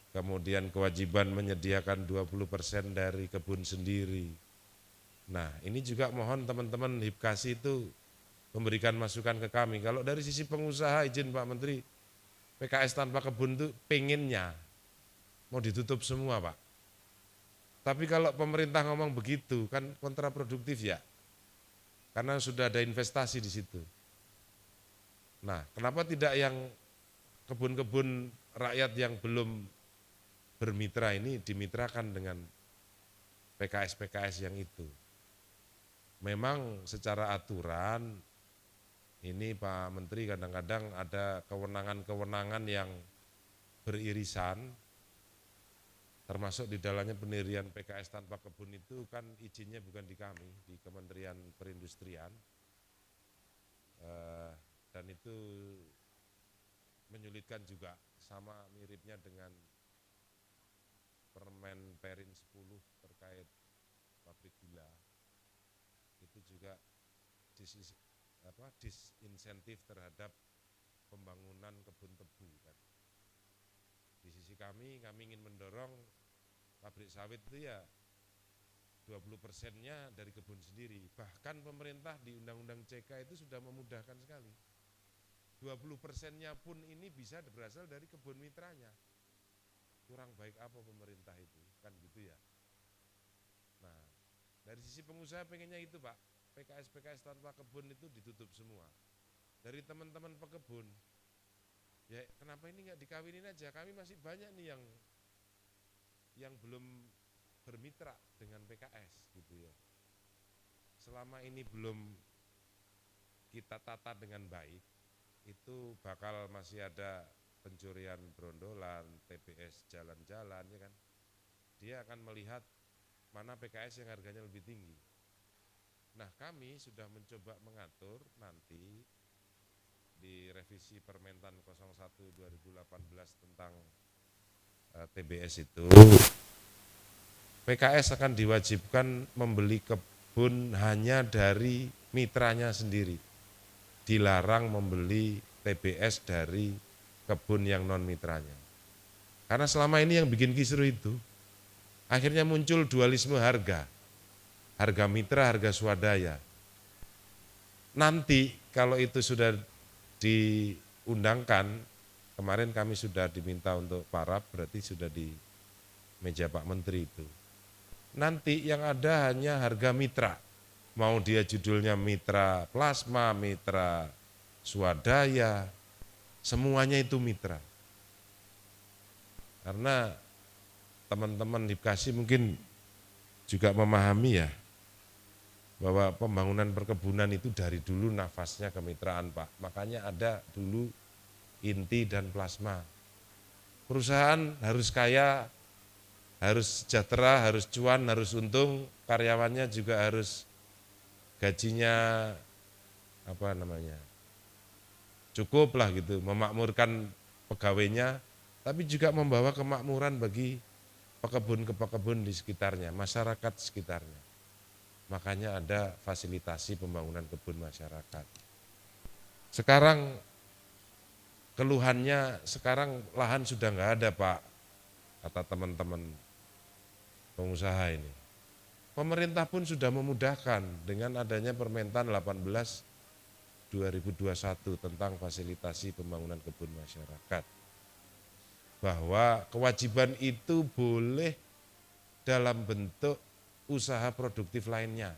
kemudian kewajiban menyediakan 20% dari kebun sendiri. Nah ini juga mohon teman-teman HIPKASI itu memberikan masukan ke kami. Kalau dari sisi pengusaha izin Pak Menteri, PKS tanpa kebun itu pengennya mau ditutup semua Pak. Tapi kalau pemerintah ngomong begitu kan kontraproduktif ya, karena sudah ada investasi di situ. Nah, kenapa tidak yang kebun-kebun rakyat yang belum bermitra ini dimitrakan dengan PKS-PKS yang itu? Memang secara aturan ini Pak Menteri kadang-kadang ada kewenangan-kewenangan yang beririsan, termasuk di dalamnya pendirian PKS tanpa kebun itu kan izinnya bukan di kami, di Kementerian Perindustrian, dan itu menyulitkan juga, sama miripnya dengan Permen Perin 10 terkait pabrik gula, itu juga disinsentif terhadap pembangunan kebun tebu kan. Di sisi kami ingin mendorong pabrik sawit itu ya 20%-nya dari kebun sendiri. Bahkan pemerintah di Undang-Undang CK itu sudah memudahkan sekali. 20%-nya pun ini bisa berasal dari kebun mitranya. Kurang baik apa pemerintah itu, kan gitu ya. Nah, dari sisi pengusaha pengennya itu Pak, PKS-PKS tanpa kebun itu ditutup semua. Dari teman-teman pekebun, ya kenapa ini nggak dikawinin aja? Kami masih banyak nih yang belum bermitra dengan PKS gitu ya. Selama ini belum kita tata dengan baik, itu bakal masih ada pencurian brondolan, TBS jalan-jalan ya kan. Dia akan melihat mana PKS yang harganya lebih tinggi. Nah, kami sudah mencoba mengatur nanti di revisi Permentan 01 2018 tentang TBS itu, PKS akan diwajibkan membeli kebun hanya dari mitranya sendiri. Dilarang membeli TBS dari kebun yang non mitranya. Karena selama ini yang bikin kisruh itu, akhirnya muncul dualisme harga. Harga mitra, harga swadaya. Nanti kalau itu sudah diundangkan, kemarin kami sudah diminta untuk parab, berarti sudah di meja Pak Menteri itu. Nanti yang ada hanya harga mitra. Mau dia judulnya mitra plasma, mitra swadaya, semuanya itu mitra. Karena teman-teman di Bekasi mungkin juga memahami ya, bahwa pembangunan perkebunan itu dari dulu nafasnya kemitraan Pak. Makanya ada dulu inti dan plasma. Perusahaan harus kaya, harus sejahtera, harus cuan, harus untung, karyawannya juga harus gajinya cukup lah gitu, memakmurkan pegawainya, tapi juga membawa kemakmuran bagi pekebun-pekebun di sekitarnya, masyarakat sekitarnya. Makanya ada fasilitasi pembangunan kebun masyarakat. Sekarang keluhannya, sekarang lahan sudah nggak ada Pak, kata teman-teman pengusaha ini. Pemerintah pun sudah memudahkan dengan adanya Permentan 18 2021 tentang fasilitasi pembangunan kebun masyarakat. Bahwa kewajiban itu boleh dalam bentuk usaha produktif lainnya.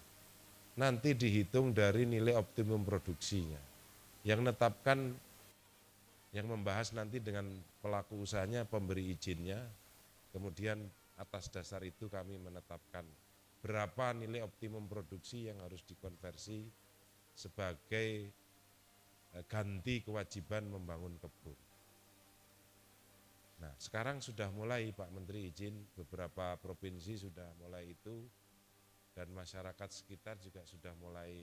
Nanti dihitung dari nilai optimum produksinya. Yang menetapkan, yang membahas nanti dengan pelaku usahanya, pemberi izinnya, kemudian atas dasar itu kami menetapkan berapa nilai optimum produksi yang harus dikonversi sebagai ganti kewajiban membangun kebun. Nah, sekarang sudah mulai Pak Menteri izin, beberapa provinsi sudah mulai itu, dan masyarakat sekitar juga sudah mulai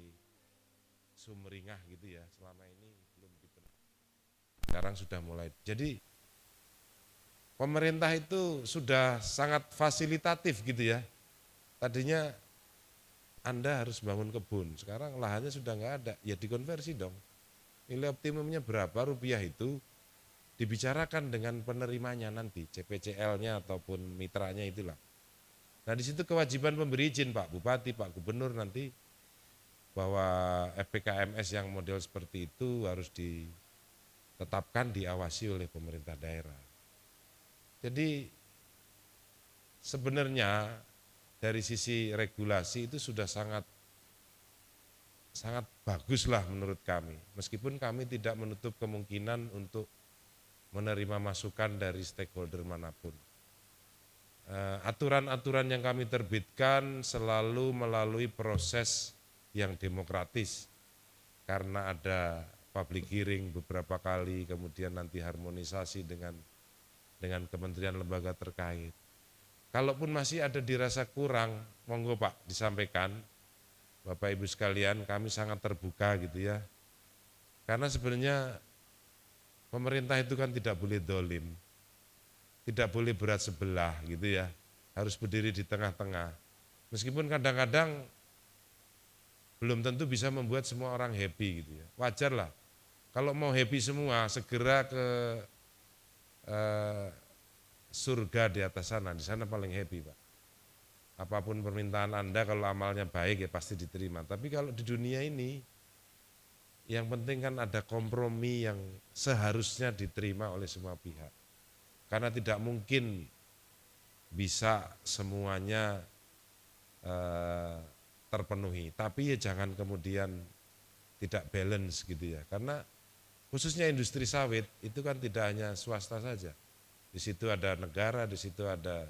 sumringah gitu ya, selama ini belum dipenuhi. Sekarang sudah mulai. Jadi pemerintah itu sudah sangat fasilitatif gitu ya. Tadinya Anda harus bangun kebun, sekarang lahannya sudah nggak ada, ya dikonversi dong. Nilai optimumnya berapa rupiah itu dibicarakan dengan penerimanya nanti, CPCL-nya ataupun mitranya itulah. Nah di situ kewajiban pemberi izin Pak Bupati, Pak Gubernur nanti, bahwa FPKMS yang model seperti itu harus ditetapkan, diawasi oleh pemerintah daerah. Jadi sebenarnya dari sisi regulasi itu sudah sangat bagus lah menurut kami. Meskipun kami tidak menutup kemungkinan untuk menerima masukan dari stakeholder manapun. Aturan-aturan yang kami terbitkan selalu melalui proses yang demokratis. Karena ada public hearing beberapa kali, kemudian nanti harmonisasi dengan kementerian lembaga terkait. Kalaupun masih ada dirasa kurang, monggo Pak disampaikan. Bapak Ibu sekalian, kami sangat terbuka gitu ya. Karena sebenarnya pemerintah itu kan tidak boleh dolim, tidak boleh berat sebelah gitu ya, harus berdiri di tengah-tengah. Meskipun kadang-kadang belum tentu bisa membuat semua orang happy gitu ya, wajar lah. Kalau mau happy semua, segera ke surga di atas sana, di sana paling happy Pak. Apapun permintaan Anda, kalau amalnya baik ya pasti diterima. Tapi kalau di dunia ini, yang penting kan ada kompromi yang seharusnya diterima oleh semua pihak. Karena tidak mungkin bisa semuanya terpenuhi. Tapi ya jangan kemudian tidak balance gitu ya. Karena khususnya industri sawit itu kan tidak hanya swasta saja. Di situ ada negara, di situ ada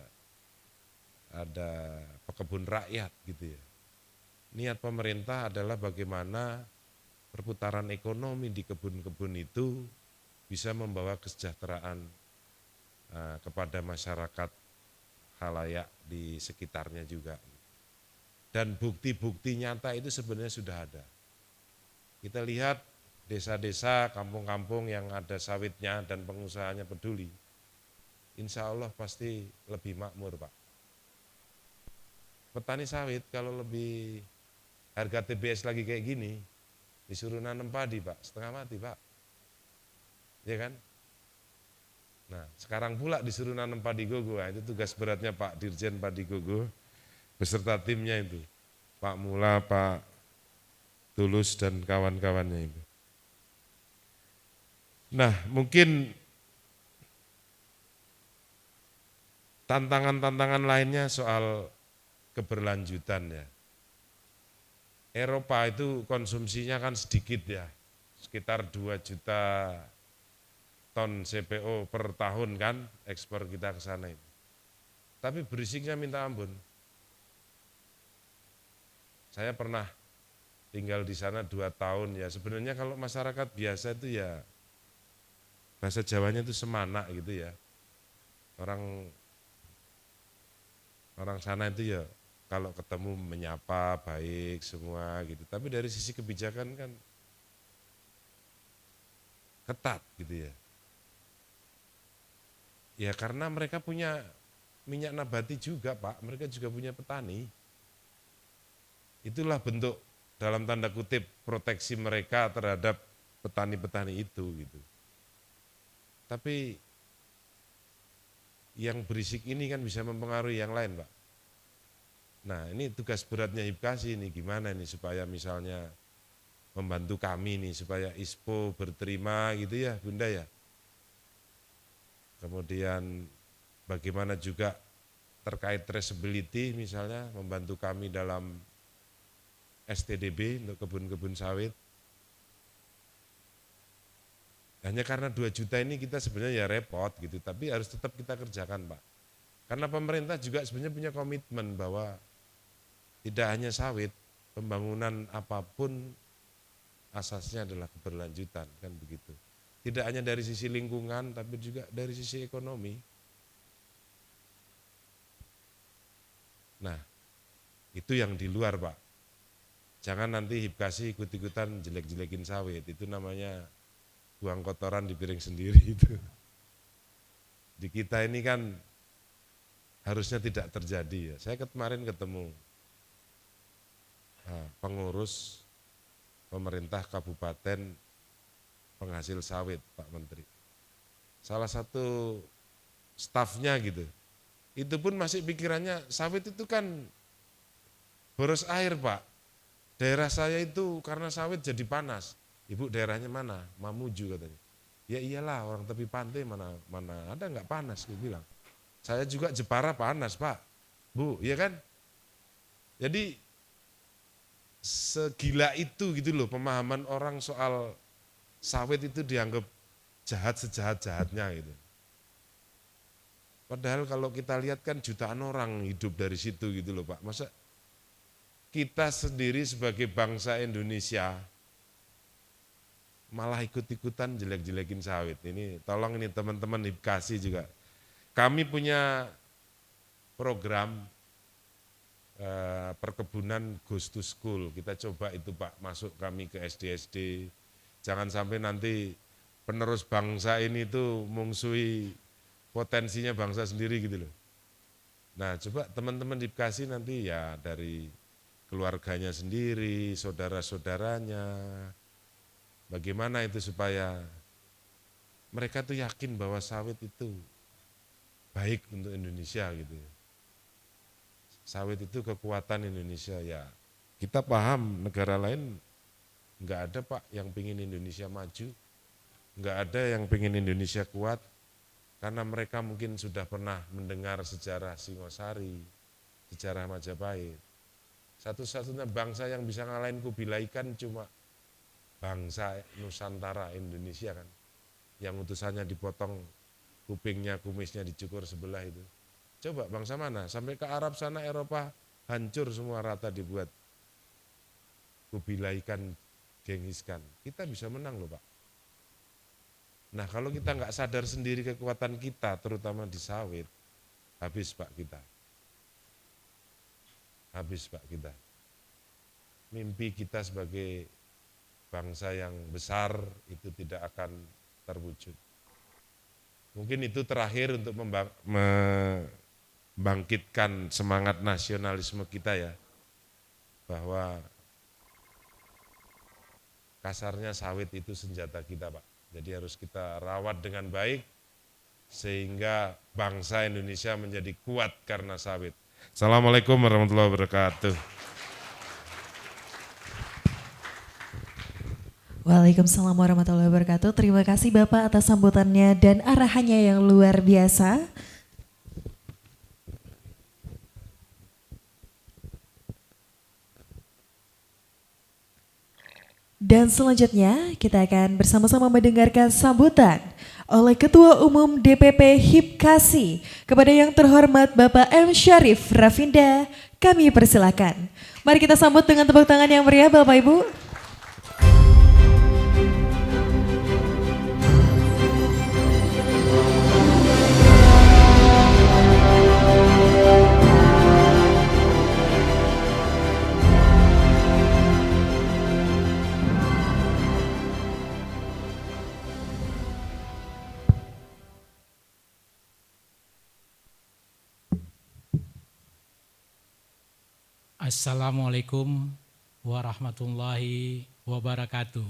pekebun rakyat gitu ya. Niat pemerintah adalah bagaimana perputaran ekonomi di kebun-kebun itu bisa membawa kesejahteraan kepada masyarakat khalayak di sekitarnya juga. Dan bukti-bukti nyata itu sebenarnya sudah ada. Kita lihat desa-desa, kampung-kampung yang ada sawitnya dan pengusahanya peduli, insya Allah pasti lebih makmur, Pak. Petani sawit kalau lebih harga TBS lagi kayak gini, disuruh nanam padi, Pak, setengah mati, Pak. Ya kan? Nah, sekarang pula disuruh nanam padi gogo, nah, itu tugas beratnya Pak Dirjen Padi Gogo beserta timnya itu. Pak Mula, Pak Tulus dan kawan-kawannya itu. Nah, mungkin tantangan-tantangan lainnya soal keberlanjutan ya. Eropa itu konsumsinya kan sedikit ya, sekitar 2 juta ton CPO per tahun kan ekspor kita ke sana itu. Tapi berisiknya minta ampun. Saya pernah tinggal di sana 2 tahun ya. Sebenarnya kalau masyarakat biasa itu ya bahasa Jawanya itu semana gitu ya. Orang sana itu ya kalau ketemu menyapa baik semua gitu. Tapi dari sisi kebijakan kan ketat gitu ya. Ya karena mereka punya minyak nabati juga Pak, mereka juga punya petani. Itulah bentuk dalam tanda kutip proteksi mereka terhadap petani-petani itu gitu. Tapi yang berisik ini kan bisa mempengaruhi yang lain Pak. Nah ini tugas beratnya Hibkasi ini gimana nih supaya misalnya membantu kami nih supaya ISPO berterima gitu ya Bunda ya. Kemudian bagaimana juga terkait traceability misalnya membantu kami dalam STDB untuk kebun-kebun sawit. Hanya karena 2 juta ini kita sebenarnya ya repot gitu, tapi harus tetap kita kerjakan Pak. Karena pemerintah juga sebenarnya punya komitmen bahwa tidak hanya sawit, pembangunan apapun asasnya adalah keberlanjutan kan begitu. Tidak hanya dari sisi lingkungan, tapi juga dari sisi ekonomi. Nah, itu yang di luar Pak. Jangan nanti Hibkasi ikut-ikutan jelek-jelekin sawit, itu namanya buang kotoran di piring sendiri itu. Di kita ini kan harusnya tidak terjadi ya. Saya kemarin ketemu pengurus pemerintah kabupaten penghasil sawit Pak Menteri. Salah satu stafnya gitu, itu pun masih pikirannya sawit itu kan boros air Pak. Daerah saya itu karena sawit jadi panas. Ibu daerahnya mana? Mamuju katanya. Ya iyalah orang tepi pantai mana ada nggak panas dia bilang. Saya juga Jepara panas Pak. Bu, iya kan? Jadi segila itu gitu loh pemahaman orang soal sawit itu dianggap jahat sejahat-jahatnya gitu. Padahal kalau kita lihat kan jutaan orang hidup dari situ gitu loh Pak. Masa kita sendiri sebagai bangsa Indonesia malah ikut-ikutan jelek-jelekin sawit. Ini tolong ini teman-teman Hibkasi juga. Kami punya program perkebunan Goes to School. Kita coba itu Pak, masuk kami ke SD-SD. Jangan sampai nanti penerus bangsa ini tuh mungsuhi potensinya bangsa sendiri gitu loh. Nah coba teman-teman Hibkasi nanti ya dari keluarganya sendiri, saudara-saudaranya, bagaimana itu supaya mereka tuh yakin bahwa sawit itu baik untuk Indonesia gitu. Sawit itu kekuatan Indonesia ya. Kita paham negara lain enggak ada Pak yang pingin Indonesia maju, enggak ada yang pingin Indonesia kuat, karena mereka mungkin sudah pernah mendengar sejarah Singosari, sejarah Majapahit. Satu-satunya bangsa yang bisa ngalahin Kubilai Khan cuma bangsa Nusantara Indonesia kan, yang utusannya dipotong kupingnya, kumisnya dicukur sebelah itu. Coba bangsa mana? Sampai ke Arab sana, Eropa hancur semua rata dibuat Kubilai Khan, Genghis Khan. Kita bisa menang loh Pak. Nah kalau kita nggak sadar sendiri kekuatan kita, terutama di sawit, habis Pak kita. habis Pak kita. Mimpi kita sebagai bangsa yang besar itu tidak akan terwujud. Mungkin itu terakhir untuk membangkitkan semangat nasionalisme kita ya, bahwa kasarnya sawit itu senjata kita Pak. Jadi harus kita rawat dengan baik sehingga bangsa Indonesia menjadi kuat karena sawit. Assalamualaikum warahmatullahi wabarakatuh. Waalaikumsalam warahmatullahi wabarakatuh. Terima kasih Bapak atas sambutannya dan arahannya yang luar biasa. Dan selanjutnya kita akan bersama-sama mendengarkan sambutan oleh Ketua Umum DPP HIPKASI kepada yang terhormat Bapak M. Syarif Rafinda. Kami persilakan. Mari kita sambut dengan tepuk tangan yang meriah Bapak Ibu. Assalamualaikum warahmatullahi wabarakatuh.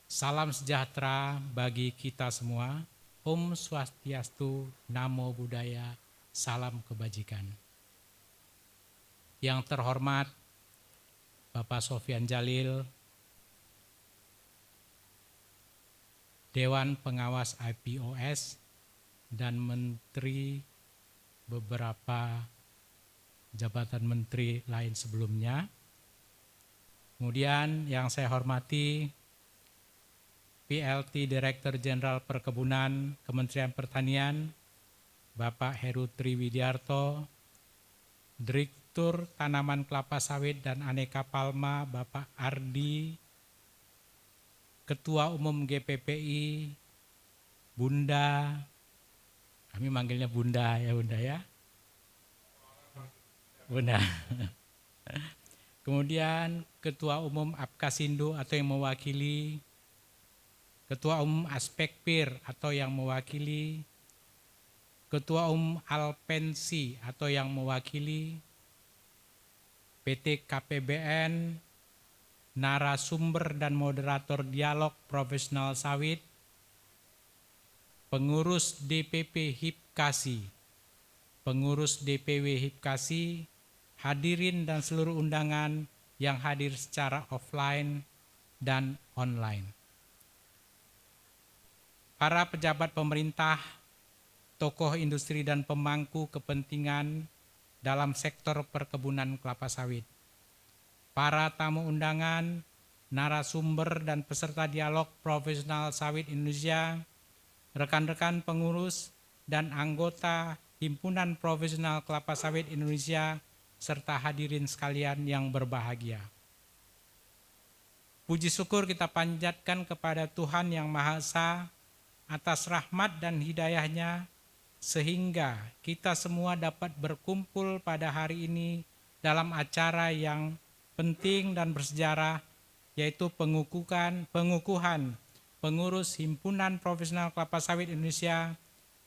Salam sejahtera bagi kita semua. Om Swastiastu, Namo Buddhaya, salam kebajikan. Yang terhormat Bapak Sofyan Djalil, Dewan Pengawas IPOS, dan Menteri beberapa jabatan menteri lain sebelumnya. Kemudian yang saya hormati PLT Direktur Jenderal Perkebunan Kementerian Pertanian, Bapak Heru Triwidiarto, Direktur Tanaman Kelapa Sawit dan Aneka Palma, Bapak Ardi, Ketua Umum GPPI, Bunda, kami manggilnya Bunda ya Bunda ya. Bunda. Kemudian Ketua Umum Apkasindo atau yang mewakili, Ketua Umum Aspekpir atau yang mewakili, Ketua Umum Alpensi atau yang mewakili, PT KPBN, narasumber dan moderator dialog profesional sawit, pengurus DPP HIPKASI, pengurus DPW HIPKASI, hadirin dan seluruh undangan yang hadir secara offline dan online. Para pejabat pemerintah, tokoh industri dan pemangku kepentingan dalam sektor perkebunan kelapa sawit, para tamu undangan, narasumber dan peserta dialog profesional sawit Indonesia, rekan-rekan pengurus dan anggota Himpunan Profesional Kelapa Sawit Indonesia, serta hadirin sekalian yang berbahagia. Puji syukur kita panjatkan kepada Tuhan Yang Maha Esa atas rahmat dan hidayahnya sehingga kita semua dapat berkumpul pada hari ini dalam acara yang penting dan bersejarah, yaitu pengukuhan pengurus Himpunan Profesional Kelapa Sawit Indonesia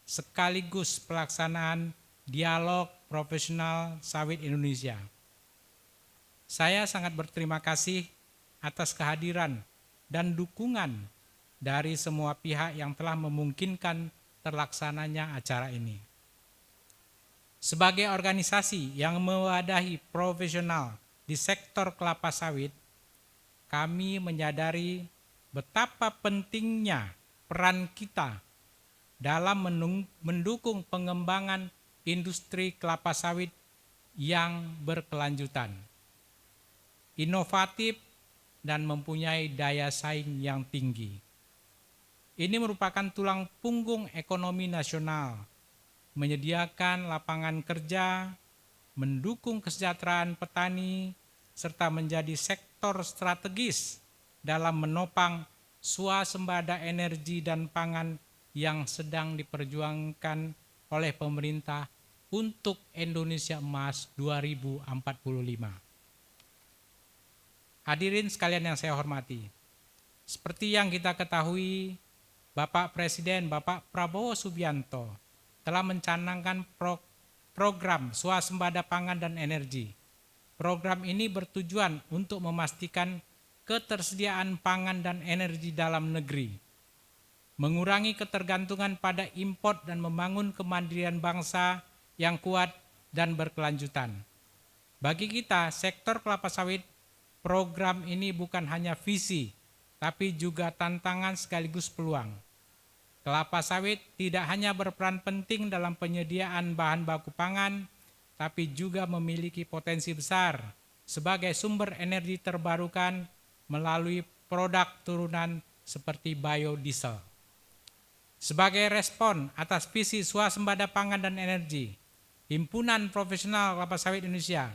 sekaligus pelaksanaan dialog profesional sawit Indonesia. Saya sangat berterima kasih atas kehadiran dan dukungan dari semua pihak yang telah memungkinkan terlaksananya acara ini. Sebagai organisasi yang mewadahi profesional di sektor kelapa sawit, kami menyadari betapa pentingnya peran kita dalam mendukung pengembangan industri kelapa sawit yang berkelanjutan, inovatif, dan mempunyai daya saing yang tinggi. Ini merupakan tulang punggung ekonomi nasional, menyediakan lapangan kerja, mendukung kesejahteraan petani, serta menjadi sektor strategis dalam menopang swasembada energi dan pangan yang sedang diperjuangkan oleh pemerintah untuk Indonesia Emas 2045. Hadirin sekalian yang saya hormati, seperti yang kita ketahui, Bapak Presiden Bapak Prabowo Subianto telah mencanangkan program swasembada pangan dan energi. Program ini bertujuan untuk memastikan ketersediaan pangan dan energi dalam negeri, mengurangi ketergantungan pada impor dan membangun kemandirian bangsa yang kuat dan berkelanjutan. Bagi kita, sektor kelapa sawit, program ini bukan hanya visi, tapi juga tantangan sekaligus peluang. Kelapa sawit tidak hanya berperan penting dalam penyediaan bahan baku pangan, tapi juga memiliki potensi besar sebagai sumber energi terbarukan melalui produk turunan seperti biodiesel. Sebagai respon atas visi swasembada pangan dan energi, Himpunan Profesional Kelapa Sawit Indonesia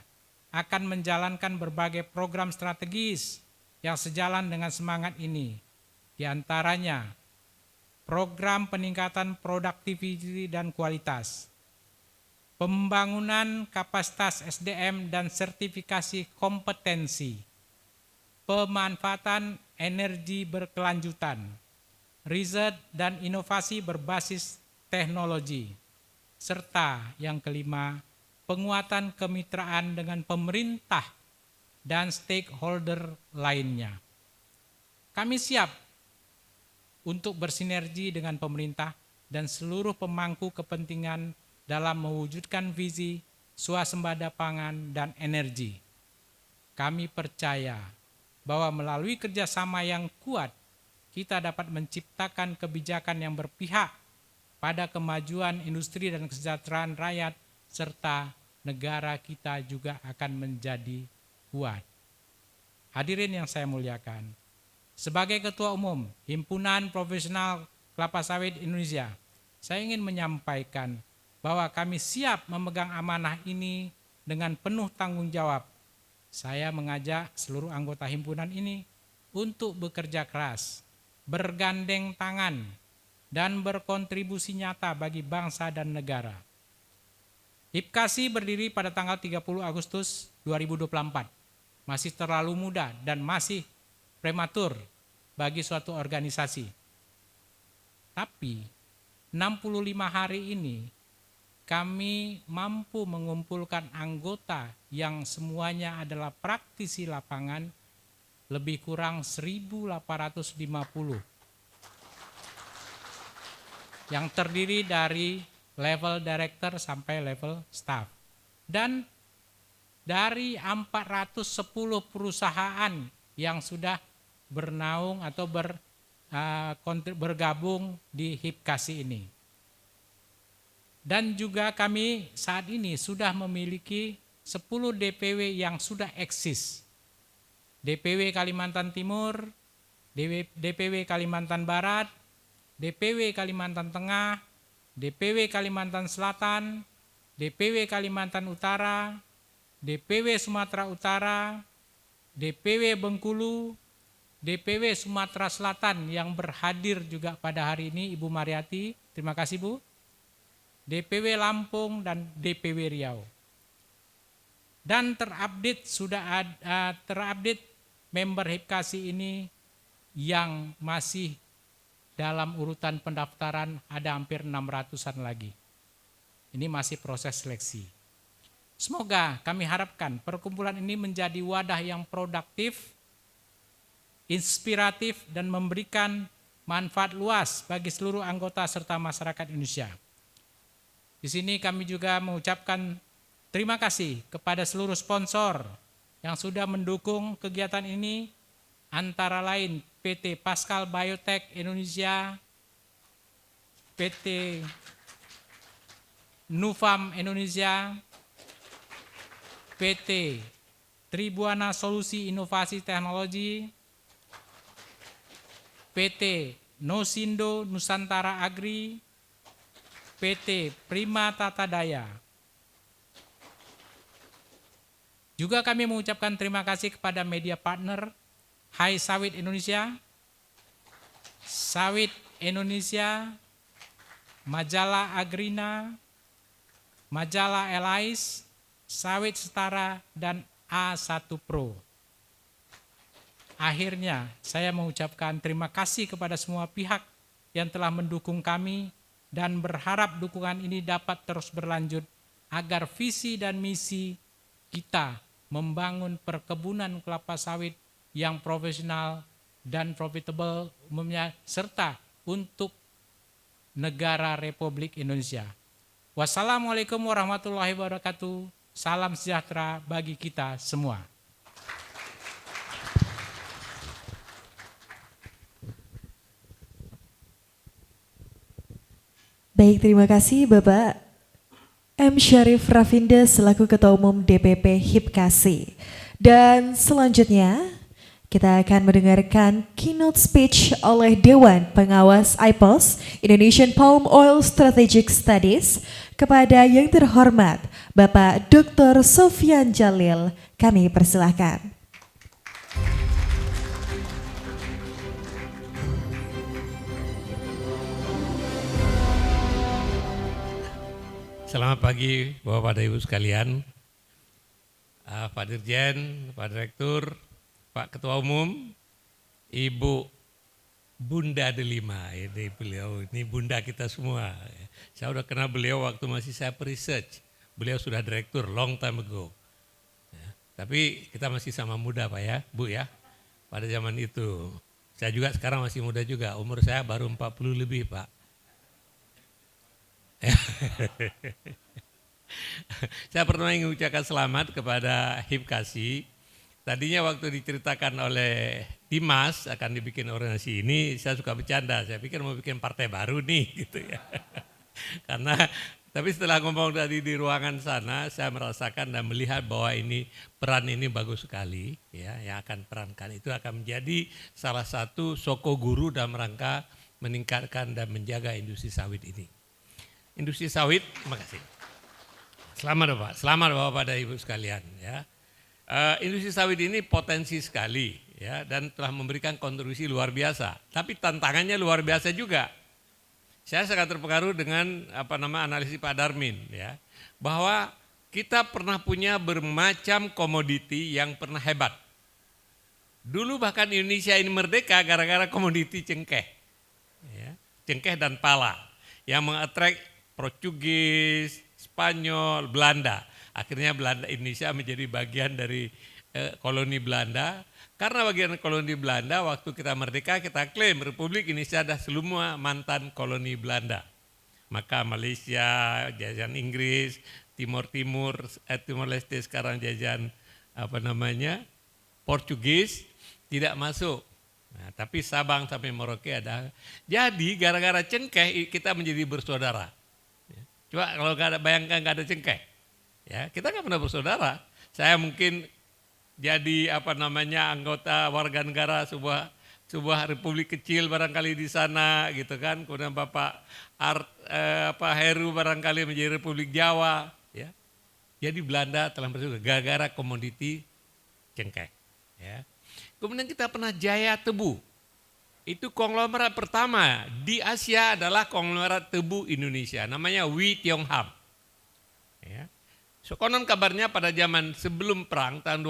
akan menjalankan berbagai program strategis yang sejalan dengan semangat ini. Di antaranya, program peningkatan produktiviti dan kualitas, pembangunan kapasitas SDM dan sertifikasi kompetensi, pemanfaatan energi berkelanjutan, riset dan inovasi berbasis teknologi, serta yang kelima, penguatan kemitraan dengan pemerintah dan stakeholder lainnya. Kami siap untuk bersinergi dengan pemerintah dan seluruh pemangku kepentingan dalam mewujudkan visi swasembada pangan dan energi. Kami percaya bahwa melalui kerjasama yang kuat, kita dapat menciptakan kebijakan yang berpihak pada kemajuan industri dan kesejahteraan rakyat, serta negara kita juga akan menjadi kuat. Hadirin yang saya muliakan, sebagai Ketua Umum Himpunan Profesional Kelapa Sawit Indonesia, saya ingin menyampaikan bahwa kami siap memegang amanah ini dengan penuh tanggung jawab. Saya mengajak seluruh anggota himpunan ini untuk bekerja keras, bergandeng tangan, dan berkontribusi nyata bagi bangsa dan negara. HIPKASI berdiri pada tanggal 30 Agustus 2024. Masih terlalu muda dan masih prematur bagi suatu organisasi. Tapi 65 hari ini kami mampu mengumpulkan anggota yang semuanya adalah praktisi lapangan lebih kurang 1.850 yang terdiri dari level director sampai level staff. Dan dari 410 perusahaan yang sudah bernaung atau bergabung di HIPKASI ini. Dan juga kami saat ini sudah memiliki 10 DPW yang sudah eksis. DPW Kalimantan Timur, DPW Kalimantan Barat, DPW Kalimantan Tengah, DPW Kalimantan Selatan, DPW Kalimantan Utara, DPW Sumatera Utara, DPW Bengkulu, DPW Sumatera Selatan yang berhadir juga pada hari ini Ibu Mariati, terima kasih Bu, DPW Lampung dan DPW Riau. Dan terupdate member HIPKASI ini yang masih dalam urutan pendaftaran ada hampir 600-an lagi. Ini masih proses seleksi. Semoga kami harapkan perkumpulan ini menjadi wadah yang produktif, inspiratif, dan memberikan manfaat luas bagi seluruh anggota serta masyarakat Indonesia. Di sini kami juga mengucapkan terima kasih kepada seluruh sponsor yang sudah mendukung kegiatan ini, antara lain PT Pascal Biotech Indonesia, PT Nufarm Indonesia, PT Tribuana Solusi Inovasi Teknologi, PT Nosindo Nusantara Agri, PT Prima Tata Daya. Juga kami mengucapkan terima kasih kepada media partner Hai Sawit Indonesia, Sawit Indonesia, Majalah Agrina, majalah Elais, Sawit Setara, dan A1 Pro. Akhirnya, saya mengucapkan terima kasih kepada semua pihak yang telah mendukung kami dan berharap dukungan ini dapat terus berlanjut agar visi dan misi kita membangun perkebunan kelapa sawit yang profesional dan profitable umumnya serta untuk negara Republik Indonesia. Wassalamualaikum warahmatullahi wabarakatuh. Salam sejahtera bagi kita semua. Baik, terima kasih Bapak M. Syarif Rafinda selaku Ketua Umum DPP HIPKASI. Dan selanjutnya kita akan mendengarkan keynote speech oleh Dewan Pengawas IPOS Indonesian Palm Oil Strategic Studies kepada yang terhormat Bapak Dr. Sofyan Jalil. Kami persilahkan. Selamat pagi Bapak dan Ibu sekalian, Pak Dirjen, Pak Direktur, Pak Ketua Umum, Ibu Bunda Delima, ini beliau, ini bunda kita semua. Saya udah kenal beliau waktu masih saya research, beliau sudah direktur long time ago. Ya, tapi kita masih sama muda Pak ya, Bu ya, pada zaman itu. Saya juga sekarang masih muda juga, umur saya baru 40 lebih Pak. Saya pernah mengucapkan selamat kepada HIPKASI. Tadinya waktu diceritakan oleh Dimas akan dibikin organisasi ini, saya suka bercanda. Saya pikir mau bikin partai baru nih, gitu ya. Karena, tapi setelah ngomong tadi di ruangan sana, saya merasakan dan melihat bahwa ini peran ini bagus sekali, ya, yang akan perankan itu akan menjadi salah satu soko guru dalam rangka meningkatkan dan menjaga industri sawit ini. Industri sawit, terima kasih. Selamat Bapak dan Ibu sekalian. Ya. Industri sawit ini potensi sekali, ya, dan telah memberikan kontribusi luar biasa. Tapi tantangannya luar biasa juga. Saya sangat terpengaruh dengan analisis Pak Darmin, ya, bahwa kita pernah punya bermacam komoditi yang pernah hebat. Dulu bahkan Indonesia ini merdeka gara-gara komoditi cengkeh, ya, cengkeh dan pala yang mengattract Portugis, Spanyol, Belanda. Akhirnya Indonesia menjadi bagian dari koloni Belanda. Karena bagian koloni Belanda, waktu kita merdeka kita klaim Republik Indonesia adalah semua mantan koloni Belanda. Maka Malaysia, jajahan Inggris, Timur Leste sekarang jajahan Portugis tidak masuk. Nah, tapi Sabang sampai Merauke ada. Jadi gara-gara cengkeh kita menjadi bersaudara. Coba kalau bayangkan nggak ada cengkeh, ya kita nggak pernah bersaudara. Saya mungkin jadi anggota warga negara sebuah republik kecil barangkali di sana, gitu kan. Kemudian Bapak Heru barangkali menjadi Republik Jawa, ya. Jadi Belanda telah bersaudara gara-gara komoditi cengkeh, ya. Kemudian kita pernah Jaya Tebu. Itu konglomerat pertama di Asia adalah konglomerat tebu Indonesia, namanya Wee Tiong Ham. Ya. So, konon kabarnya pada zaman sebelum perang tahun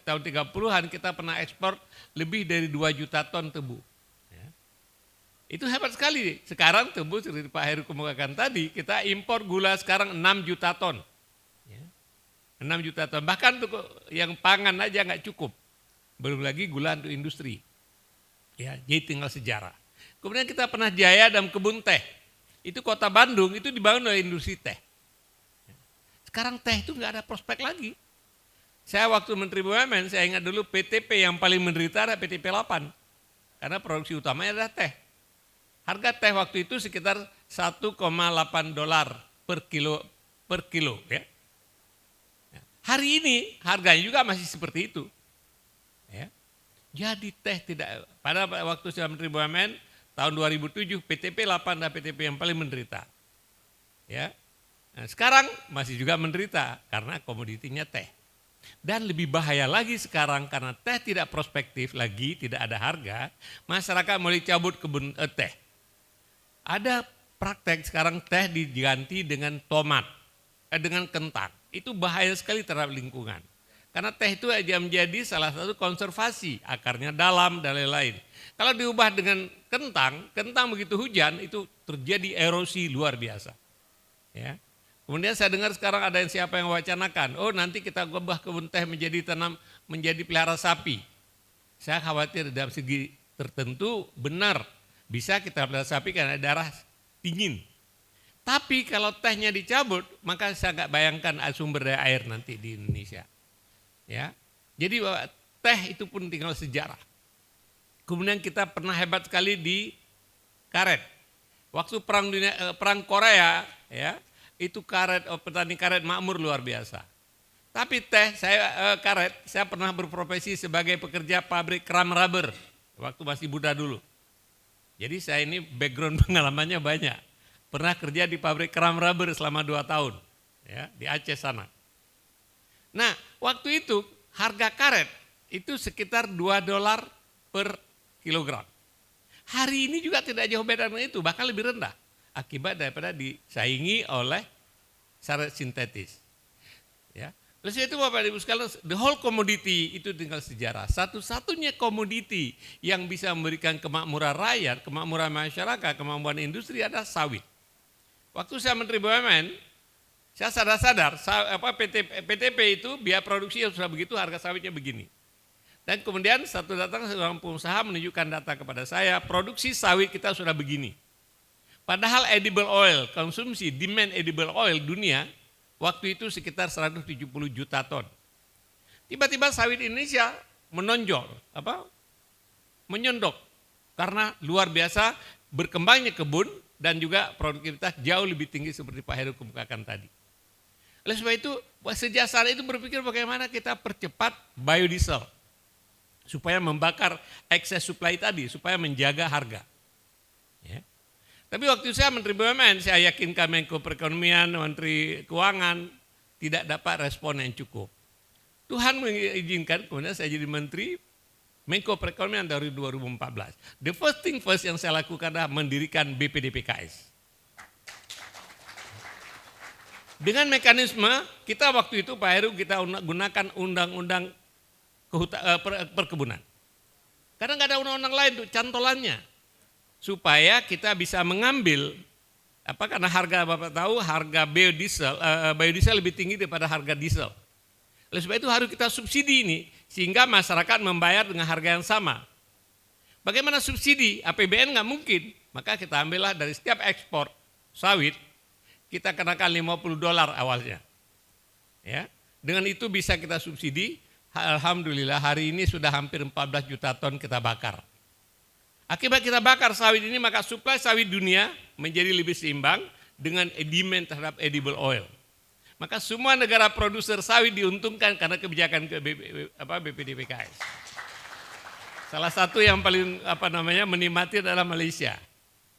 30-an kita pernah ekspor lebih dari 2 juta ton tebu. Ya. Itu hebat sekali. Sekarang tebu seperti Pak Heru kemukakan tadi, kita impor gula sekarang 6 juta ton. Ya. 6 juta ton, bahkan untuk yang pangan aja nggak cukup. Belum lagi gula untuk industri. Ya, jadi tinggal sejarah. Kemudian kita pernah jaya dalam kebun teh. Itu kota Bandung, itu dibangun oleh industri teh. Sekarang teh itu nggak ada prospek lagi. Saya waktu Menteri BUMN, saya ingat dulu PTP yang paling menderita ada PTP 8. Karena produksi utamanya adalah teh. Harga teh waktu itu sekitar $1,8 per kilo. Ya. Hari ini harganya juga masih seperti itu. Ya. Jadi teh tidak, pada waktu saya Menteri BUMN tahun 2007 PTP 8 dan PTP yang paling menderita. Ya. Nah, sekarang masih juga menderita karena komoditinya teh. Dan lebih bahaya lagi sekarang karena teh tidak prospektif lagi, tidak ada harga, masyarakat mulai cabut kebun teh. Ada praktek sekarang teh diganti dengan tomat. dengan kentang. Itu bahaya sekali terhadap lingkungan. Karena teh itu aja menjadi salah satu konservasi, akarnya dalam dan lain-lain. Kalau diubah dengan kentang begitu hujan itu terjadi erosi luar biasa. Ya. Kemudian saya dengar sekarang ada siapa yang wacanakan, oh nanti kita ubah kebun teh menjadi pelihara sapi. Saya khawatir dalam segi tertentu benar bisa kita pelihara sapi karena darah dingin. Tapi kalau tehnya dicabut, maka saya nggak bayangkan sumber daya air nanti di Indonesia. Ya, jadi teh itu pun tinggal sejarah. Kemudian kita pernah hebat sekali di karet. Waktu perang Korea, ya itu petani karet makmur luar biasa. Tapi teh saya pernah berprofesi sebagai pekerja pabrik keram rubber waktu masih muda dulu. Jadi saya ini background pengalamannya banyak. Pernah kerja di pabrik keram rubber selama 2 tahun, ya di Aceh sana. Nah, waktu itu harga karet itu sekitar $2 per kilogram. Hari ini juga tidak jauh beda dengan itu, bahkan lebih rendah. Akibat daripada disaingi oleh syarat sintetis. Ya. Oleh sebab itu Bapak Ibu sekalian, the whole commodity itu tinggal sejarah. Satu-satunya komoditi yang bisa memberikan kemakmuran rakyat, kemakmuran masyarakat, kemakmuran industri adalah sawit. Waktu saya Menteri BUMN, saya sadar PTP itu biaya produksi yang sudah begitu, harga sawitnya begini. Dan kemudian datang seorang pengusaha menunjukkan data kepada saya, produksi sawit kita sudah begini. Padahal edible oil, konsumsi demand edible oil dunia, waktu itu sekitar 170 juta ton. Tiba-tiba sawit Indonesia menonjol, menyondok. Karena luar biasa berkembangnya kebun dan juga produktivitas jauh lebih tinggi seperti Pak Heru kemukakan tadi. Oleh sebab itu, sejak saat itu berpikir bagaimana kita percepat biodiesel. Supaya membakar excess supply tadi, supaya menjaga harga. Ya. Tapi waktu saya Menteri BUMN, saya yakinkan Menko Perekonomian, Menteri Keuangan, tidak dapat respon yang cukup. Tuhan mengizinkan, kemudian saya jadi Menteri Menko Perekonomian dari 2014. The first thing first yang saya lakukan adalah mendirikan BPDPKS. Dengan mekanisme kita waktu itu Pak Heru kita gunakan undang-undang perkebunan. Karena nggak ada undang-undang lain untuk cantolannya. Supaya kita bisa mengambil, karena harga Bapak tahu harga biodiesel lebih tinggi daripada harga diesel. Oleh sebab itu harus kita subsidi ini, sehingga masyarakat membayar dengan harga yang sama. Bagaimana subsidi? APBN nggak mungkin, maka kita ambillah dari setiap ekspor sawit, kita kenakan $50 awalnya. Ya, dengan itu bisa kita subsidi, alhamdulillah hari ini sudah hampir 14 juta ton kita bakar. Akibat kita bakar sawit ini, maka suplai sawit dunia menjadi lebih seimbang dengan demand terhadap edible oil. Maka semua negara produser sawit diuntungkan karena kebijakan BPDPKS. Salah satu yang paling menikmati adalah Malaysia.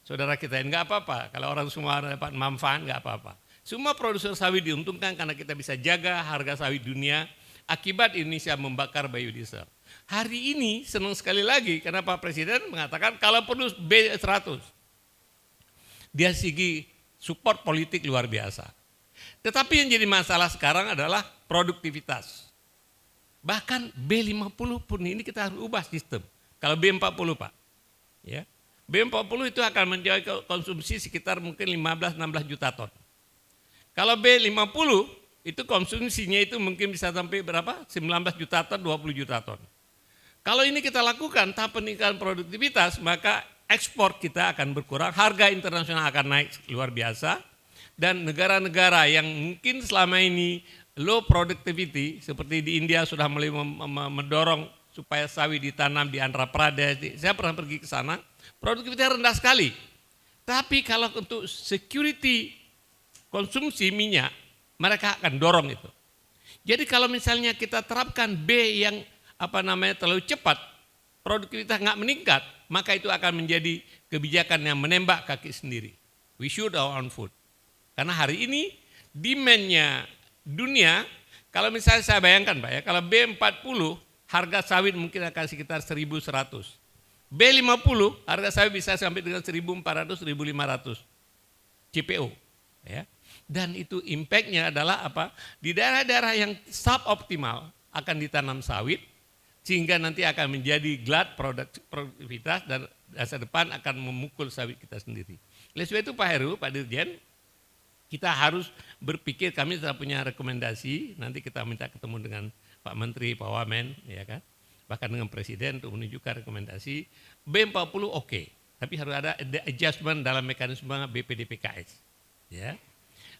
Saudara kita ini nggak apa-apa, kalau orang semua dapat manfaat nggak apa-apa. Semua produser sawit diuntungkan karena kita bisa jaga harga sawit dunia akibat Indonesia membakar biodiesel. Hari ini senang sekali lagi karena Pak Presiden mengatakan kalau perlu B100. Dia segi support politik luar biasa. Tetapi yang jadi masalah sekarang adalah produktivitas. Bahkan B50 pun ini kita harus ubah sistem. Kalau B40 Pak, ya, B40 itu akan menjadi konsumsi sekitar mungkin 15-16 juta ton. Kalau B50 itu konsumsinya itu mungkin bisa sampai berapa? 19 juta ton, 20 juta ton. Kalau ini kita lakukan tanpa peningkatan produktivitas, maka ekspor kita akan berkurang, harga internasional akan naik luar biasa, dan negara-negara yang mungkin selama ini low productivity, seperti di India sudah mulai mendorong supaya sawit ditanam di Andhra Pradesh, saya pernah pergi ke sana, produktivitas rendah sekali. Tapi kalau untuk security konsumsi minyak, mereka akan dorong itu. Jadi kalau misalnya kita terapkan B yang terlalu cepat, produktivitas nggak meningkat, maka itu akan menjadi kebijakan yang menembak kaki sendiri. We shoot our own food. Karena hari ini demand-nya dunia, kalau misalnya saya bayangkan Pak ya, kalau B40 harga sawit mungkin akan sekitar 1.100. B50 harga sawit bisa sampai dengan 1.400, 1.500 CPO. Ya. Dan itu impactnya adalah apa? Di daerah-daerah yang suboptimal akan ditanam sawit, sehingga nanti akan menjadi glut produktivitas dan masa depan akan memukul sawit kita sendiri. Oleh sebab itu Pak Heru, Pak Dirjen, kita harus berpikir, kami sudah punya rekomendasi, nanti kita minta ketemu dengan Pak Menteri, Pak Wamen, ya kan? Bahkan dengan Presiden untuk menunjukkan rekomendasi, B40 oke, tapi harus ada adjustment dalam mekanisme BPDPKS. Ya.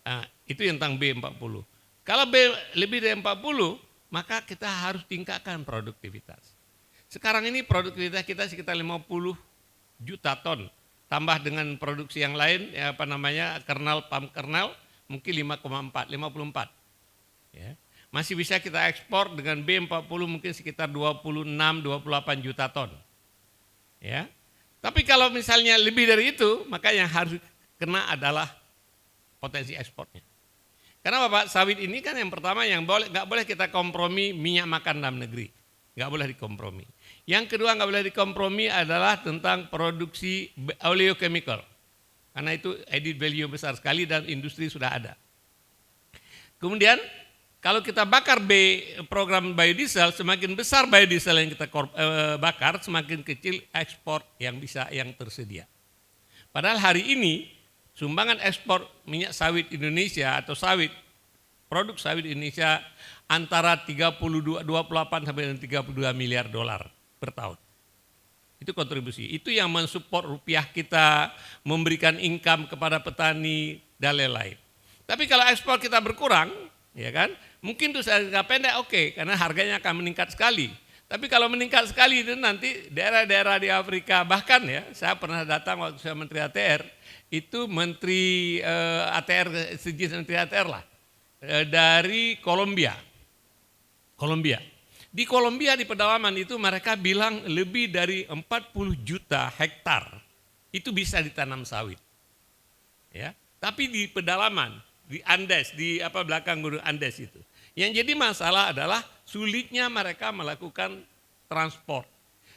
Nah, itu tentang B40. Kalau B lebih dari 40, maka kita harus tingkatkan produktivitas. Sekarang ini produktivitas kita sekitar 50 juta ton. Tambah dengan produksi yang lain, ya apa namanya, palm kernel, mungkin 54. Ya. Masih bisa kita ekspor dengan B40 mungkin sekitar 26-28 juta ton. Ya. Tapi kalau misalnya lebih dari itu, maka yang harus kena adalah potensi ekspornya. Karena Bapak, sawit ini kan yang pertama yang nggak boleh kita kompromi minyak makan dalam negeri. Nggak boleh dikompromi. Yang kedua nggak boleh dikompromi adalah tentang produksi oleochemical. Karena itu added value besar sekali dan industri sudah ada. Kemudian kalau kita bakar program biodiesel, semakin besar biodiesel yang kita bakar, semakin kecil ekspor yang tersedia. Padahal hari ini sumbangan ekspor minyak sawit Indonesia atau produk sawit Indonesia antara 28 sampai dengan 32 miliar dolar per tahun. Itu kontribusi, itu yang mensupport rupiah kita, memberikan income kepada petani dan lain-lain. Tapi kalau ekspor kita berkurang, ya kan, mungkin itu jangka pendek oke, karena harganya akan meningkat sekali. Tapi kalau meningkat sekali itu nanti daerah-daerah di Afrika, bahkan ya saya pernah datang waktu saya Menteri ATR, itu Menteri ATR, sejenis Menteri ATR lah, dari Kolombia. Di Kolombia di pedalaman itu mereka bilang lebih dari 40 juta hektar itu bisa ditanam sawit. Ya, tapi di pedalaman, di Andes, di belakang gunung Andes itu. Yang jadi masalah adalah sulitnya mereka melakukan transport.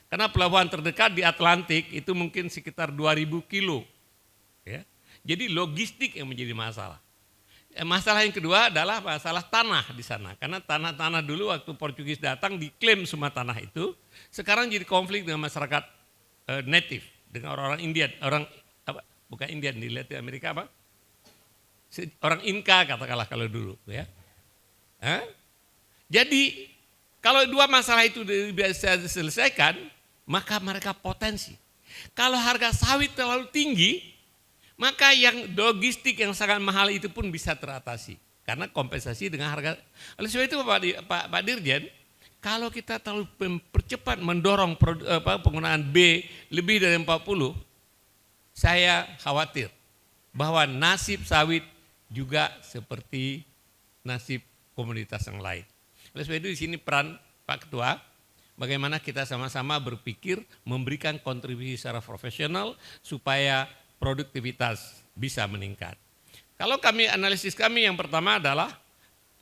Karena pelabuhan terdekat di Atlantik itu mungkin sekitar 2000 kilo. Ya. Jadi logistik yang menjadi masalah. Masalah yang kedua adalah masalah tanah di sana. Karena tanah-tanah dulu waktu Portugis datang diklaim semua tanah itu. Sekarang jadi konflik dengan masyarakat native. Dengan orang-orang Indian. Bukan Indian, di Latin Amerika apa? Orang Inka katakanlah kalau dulu. Ya. Jadi kalau dua masalah itu bisa diselesaikan, maka mereka potensi. Kalau harga sawit terlalu tinggi, maka yang logistik yang sangat mahal itu pun bisa teratasi. Karena kompensasi dengan harga. Oleh sebab itu Pak Dirjen, kalau kita terlalu mempercepat mendorong penggunaan B lebih dari 40, saya khawatir bahwa nasib sawit juga seperti nasib komoditas yang lain. Oleh sebab itu di sini peran Pak Ketua, bagaimana kita sama-sama berpikir memberikan kontribusi secara profesional supaya produktivitas bisa meningkat. Kalau analisis kami yang pertama adalah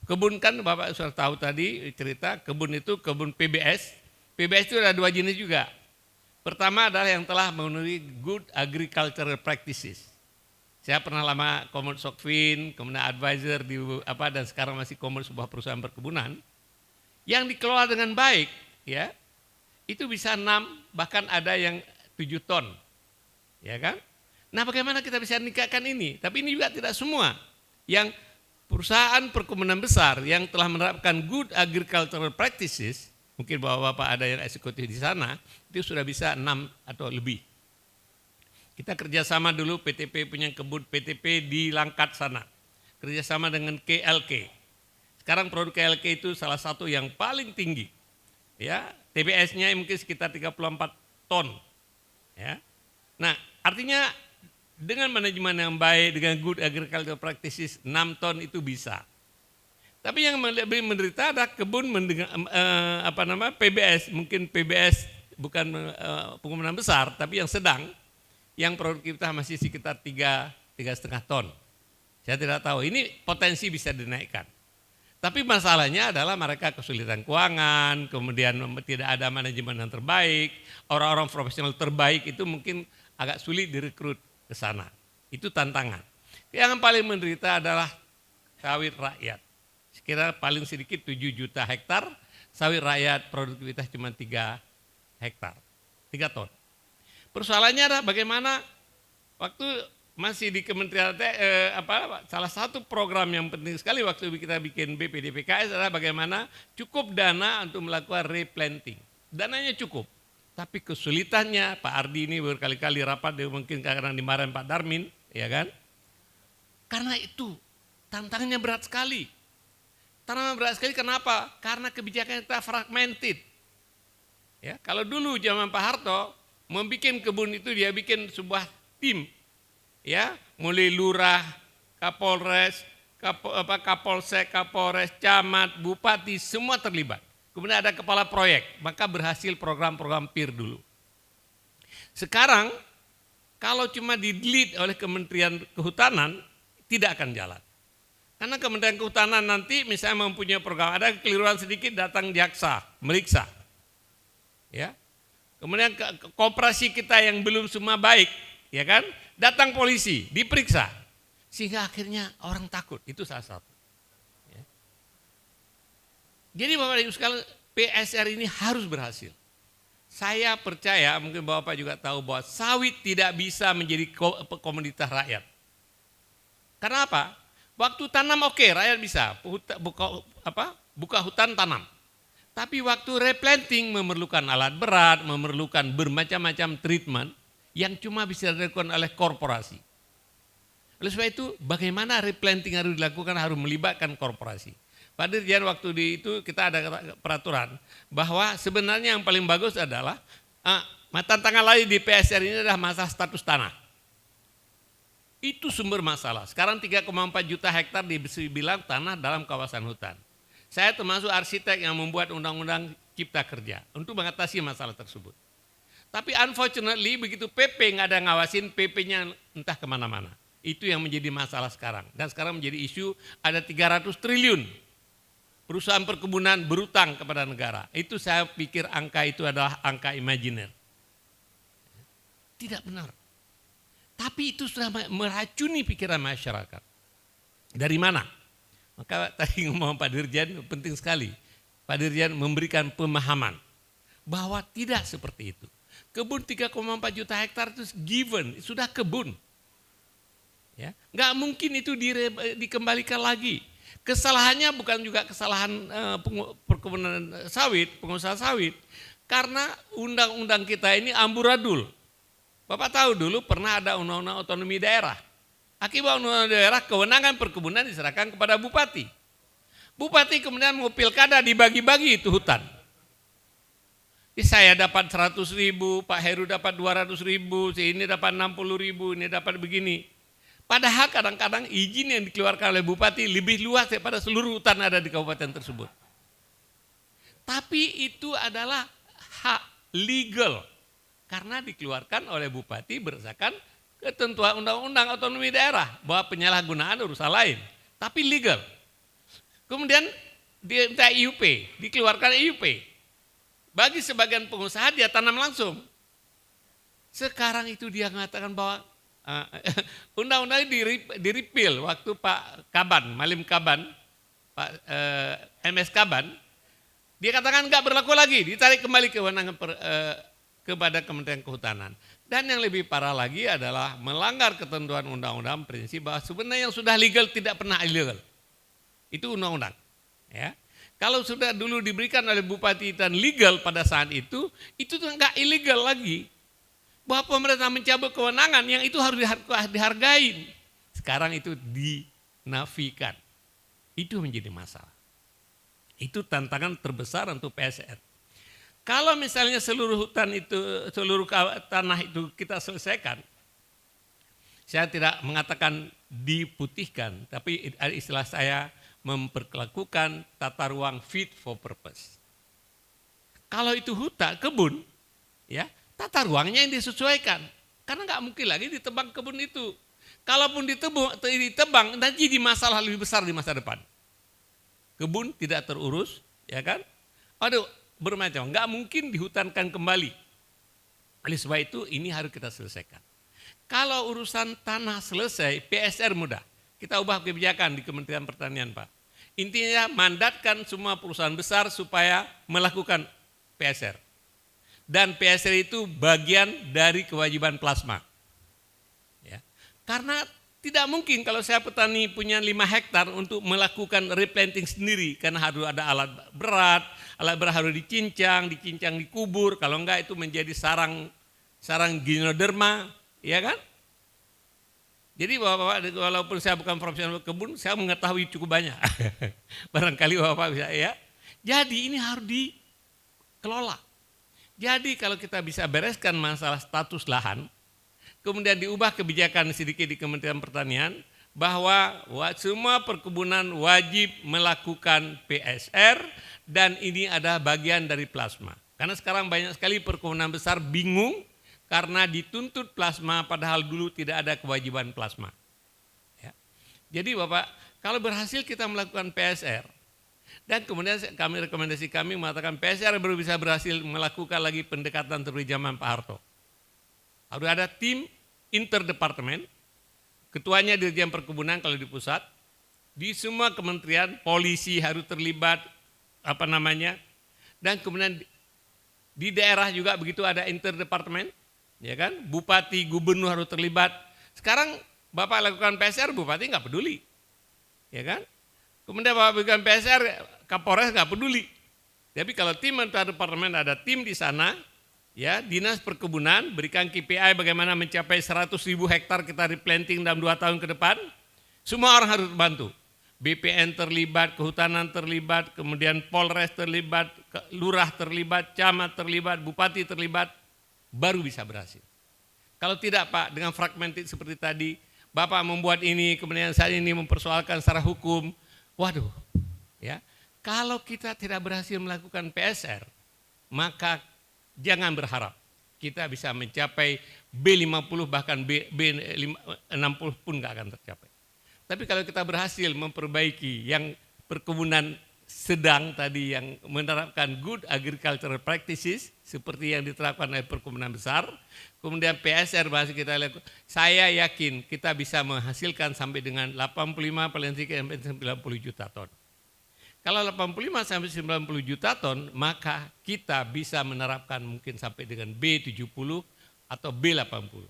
kebun, kan Bapak sudah tahu tadi cerita kebun itu kebun PBS. PBS itu ada dua jenis juga. Pertama adalah yang telah memenuhi good agricultural practices. Saya pernah lama Komod Sokvin, kemudian advisor dan sekarang masih Komod sebuah perusahaan perkebunan yang dikelola dengan baik, ya. Itu bisa 6, bahkan ada yang 7 ton. Ya kan? Nah, bagaimana kita bisa meningkatkan ini? Tapi ini juga tidak semua. Yang perusahaan perkebunan besar yang telah menerapkan good agricultural practices, mungkin Bapak-bapak ada yang eksekutif di sana, itu sudah bisa 6 atau lebih. Kita kerjasama dulu PTP punya kebun PTP di Langkat sana. Kerjasama dengan KLK. Sekarang produk KLK itu salah satu yang paling tinggi. Ya, TBS-nya mungkin sekitar 34 ton. Ya. Nah, artinya dengan manajemen yang baik, dengan good agricultural practices, 6 ton itu bisa. Tapi yang lebih menderita ada kebun PBS, mungkin PBS bukan penggunaan besar, tapi yang sedang, yang produktivitas masih sekitar 3,5 ton. Saya tidak tahu, ini potensi bisa dinaikkan. Tapi masalahnya adalah mereka kesulitan keuangan, kemudian tidak ada manajemen yang terbaik, orang-orang profesional terbaik itu mungkin agak sulit direkrut ke sana. Itu tantangan. Yang paling menderita adalah sawit rakyat. Sekira paling sedikit 7 juta hektar, sawit rakyat produktivitas cuma 3 hektar, 3 ton. Persoalannya adalah bagaimana waktu masih di Kementerian salah satu program yang penting sekali waktu kita bikin BPDPKS adalah bagaimana cukup dana untuk melakukan replanting. Dananya cukup, tapi kesulitannya Pak Ardi ini berkali-kali rapat, dia mungkin kadang dimarahin Pak Darmin, ya kan? Karena itu tantangannya berat sekali. Tantangannya berat sekali kenapa? Karena kebijakan kita fragmented. Ya, kalau dulu zaman Pak Harto membuat kebun itu dia bikin sebuah tim. Ya, mulai lurah, Kapolres, Kapolsek, Kapolres, camat, bupati, semua terlibat. Kemudian ada kepala proyek, maka berhasil program-program PIR dulu. Sekarang, kalau cuma di-lead oleh Kementerian Kehutanan, tidak akan jalan. Karena Kementerian Kehutanan nanti misalnya mempunyai program, ada kekeliruan sedikit datang jaksa, meriksa. Ya. Kemudian koperasi kita yang belum semua baik, ya kan? Datang polisi, diperiksa. Sehingga akhirnya orang takut, itu salah satu. Ya. Jadi Bapak Ibu sekalian, PSR ini harus berhasil. Saya percaya, mungkin Bapak juga tahu bahwa sawit tidak bisa menjadi komoditas rakyat. Karena apa? Waktu tanam oke, rakyat bisa buka hutan tanam. Tapi waktu replanting memerlukan alat berat, memerlukan bermacam-macam treatment yang cuma bisa dilakukan oleh korporasi. Oleh sebab itu, bagaimana replanting harus dilakukan harus melibatkan korporasi. Pak Dirjen waktu itu kita ada peraturan bahwa sebenarnya yang paling bagus adalah tantangan lain di PSR ini adalah masalah status tanah. Itu sumber masalah. Sekarang 3,4 juta hektar dibilang tanah dalam kawasan hutan. Saya termasuk arsitek yang membuat undang-undang cipta kerja untuk mengatasi masalah tersebut. Tapi unfortunately begitu PP nggak ada ngawasin, PP-nya entah kemana-mana. Itu yang menjadi masalah sekarang. Dan sekarang menjadi isu ada 300 triliun perusahaan perkebunan berutang kepada negara. Itu saya pikir angka itu adalah angka imajiner. Tidak benar. Tapi itu sudah meracuni pikiran masyarakat. Dari mana? Maka tadi ngomong Pak Dirjen penting sekali. Pak Dirjen memberikan pemahaman bahwa tidak seperti itu. Kebun 3,4 juta hektar itu given, sudah kebun. Ya, nggak mungkin itu dikembalikan lagi. Kesalahannya bukan juga kesalahan perkebunan sawit, pengusaha sawit. Karena undang-undang kita ini amburadul. Bapak tahu dulu pernah ada undang-undang otonomi daerah. Akibat undang-undang daerah, kewenangan perkebunan diserahkan kepada bupati. Bupati kemudian mau pilkada dibagi-bagi itu hutan. Saya dapat 100.000, Pak Heru dapat 200.000, ini dapat 60.000, ini dapat begini. Padahal kadang-kadang izin yang dikeluarkan oleh bupati lebih luas daripada seluruh hutan ada di kabupaten tersebut. Tapi itu adalah hak legal karena dikeluarkan oleh bupati berdasarkan ketentuan undang-undang otonomi daerah bahwa penyalahgunaan urusan lain, tapi legal. Kemudian dia minta IUP, dikeluarkan IUP. Bagi sebagian pengusaha dia tanam langsung. Sekarang itu dia mengatakan bahwa undang-undang di-repeal waktu Pak Kaban, Malim Kaban, Pak MS Kaban, dia katakan enggak berlaku lagi, ditarik kembali kewenangan kepada Kementerian Kehutanan. Dan yang lebih parah lagi adalah melanggar ketentuan undang-undang prinsip bahwa sebenarnya yang sudah legal tidak pernah illegal. Itu undang-undang. Ya. Kalau sudah dulu diberikan oleh bupati dan legal pada saat itu enggak illegal lagi. Bahwa pemerintah mencabut kewenangan yang itu harus dihargai. Sekarang itu dinafikan. Itu menjadi masalah. Itu tantangan terbesar untuk PSR. Kalau misalnya seluruh hutan itu, seluruh tanah itu kita selesaikan, saya tidak mengatakan diputihkan, tapi istilah saya memperlakukan tata ruang fit for purpose. Kalau itu hutan, kebun, ya tata ruangnya yang disesuaikan, karena nggak mungkin lagi ditebang kebun itu. Kalaupun ditebang, nanti jadi masalah lebih besar di masa depan. Kebun tidak terurus, ya kan? Aduh, bermacam, nggak mungkin dihutankan kembali. Oleh sebab itu ini harus kita selesaikan. Kalau urusan tanah selesai, PSR mudah. Kita ubah kebijakan di Kementerian Pertanian, Pak. Intinya mandatkan semua perusahaan besar supaya melakukan PSR. Dan PSR itu bagian dari kewajiban plasma. Ya. Karena tidak mungkin kalau saya petani punya 5 hektar untuk melakukan replanting sendiri. Karena harus ada alat berat harus dicincang dikubur. Kalau enggak itu menjadi sarang ginoderma, ya kan? Jadi Bapak, walaupun saya bukan profesional kebun, saya mengetahui cukup banyak. Barangkali Bapak bisa ya. Jadi ini harus dikelola. Jadi kalau kita bisa bereskan masalah status lahan, kemudian diubah kebijakan sedikit di Kementerian Pertanian bahwa semua perkebunan wajib melakukan PSR dan ini ada bagian dari plasma. Karena sekarang banyak sekali perkebunan besar bingung karena dituntut plasma padahal dulu tidak ada kewajiban plasma. Ya. Jadi Bapak, kalau berhasil kita melakukan PSR dan kemudian rekomendasi kami mengatakan PSR baru bisa berhasil melakukan lagi pendekatan seperti zaman Pak Harto. Harus ada tim interdepartemen, ketuanya Dirjen Perkebunan kalau di pusat, di semua kementerian, polisi harus terlibat, dan kemudian di daerah juga begitu ada interdepartemen, ya kan, bupati, gubernur harus terlibat. Sekarang Bapak lakukan PSR, bupati nggak peduli, ya kan, kemudian Bapak lakukan PSR, Kapolres nggak peduli. Tapi kalau tim interdepartemen ada tim di sana, ya, Dinas Perkebunan berikan KPI bagaimana mencapai 100.000 hektar kita replanting dalam 2 tahun ke depan. Semua orang harus bantu. BPN terlibat, kehutanan terlibat, kemudian Polres terlibat, lurah terlibat, camat terlibat, bupati terlibat, baru bisa berhasil. Kalau tidak Pak, dengan fragmented seperti tadi, Bapak membuat ini, kemudian saat ini mempersoalkan secara hukum, waduh, ya. Kalau kita tidak berhasil melakukan PSR, maka jangan berharap kita bisa mencapai B50 bahkan B60 pun nggak akan tercapai. Tapi kalau kita berhasil memperbaiki yang perkebunan sedang tadi yang menerapkan good agricultural practices seperti yang diterapkan oleh perkebunan besar, kemudian PSR masih kita lakukan, saya yakin kita bisa menghasilkan sampai dengan 85 paling sedikit sampai 90 juta ton. Kalau 85 sampai 90 juta ton, maka kita bisa menerapkan mungkin sampai dengan B70 atau B80.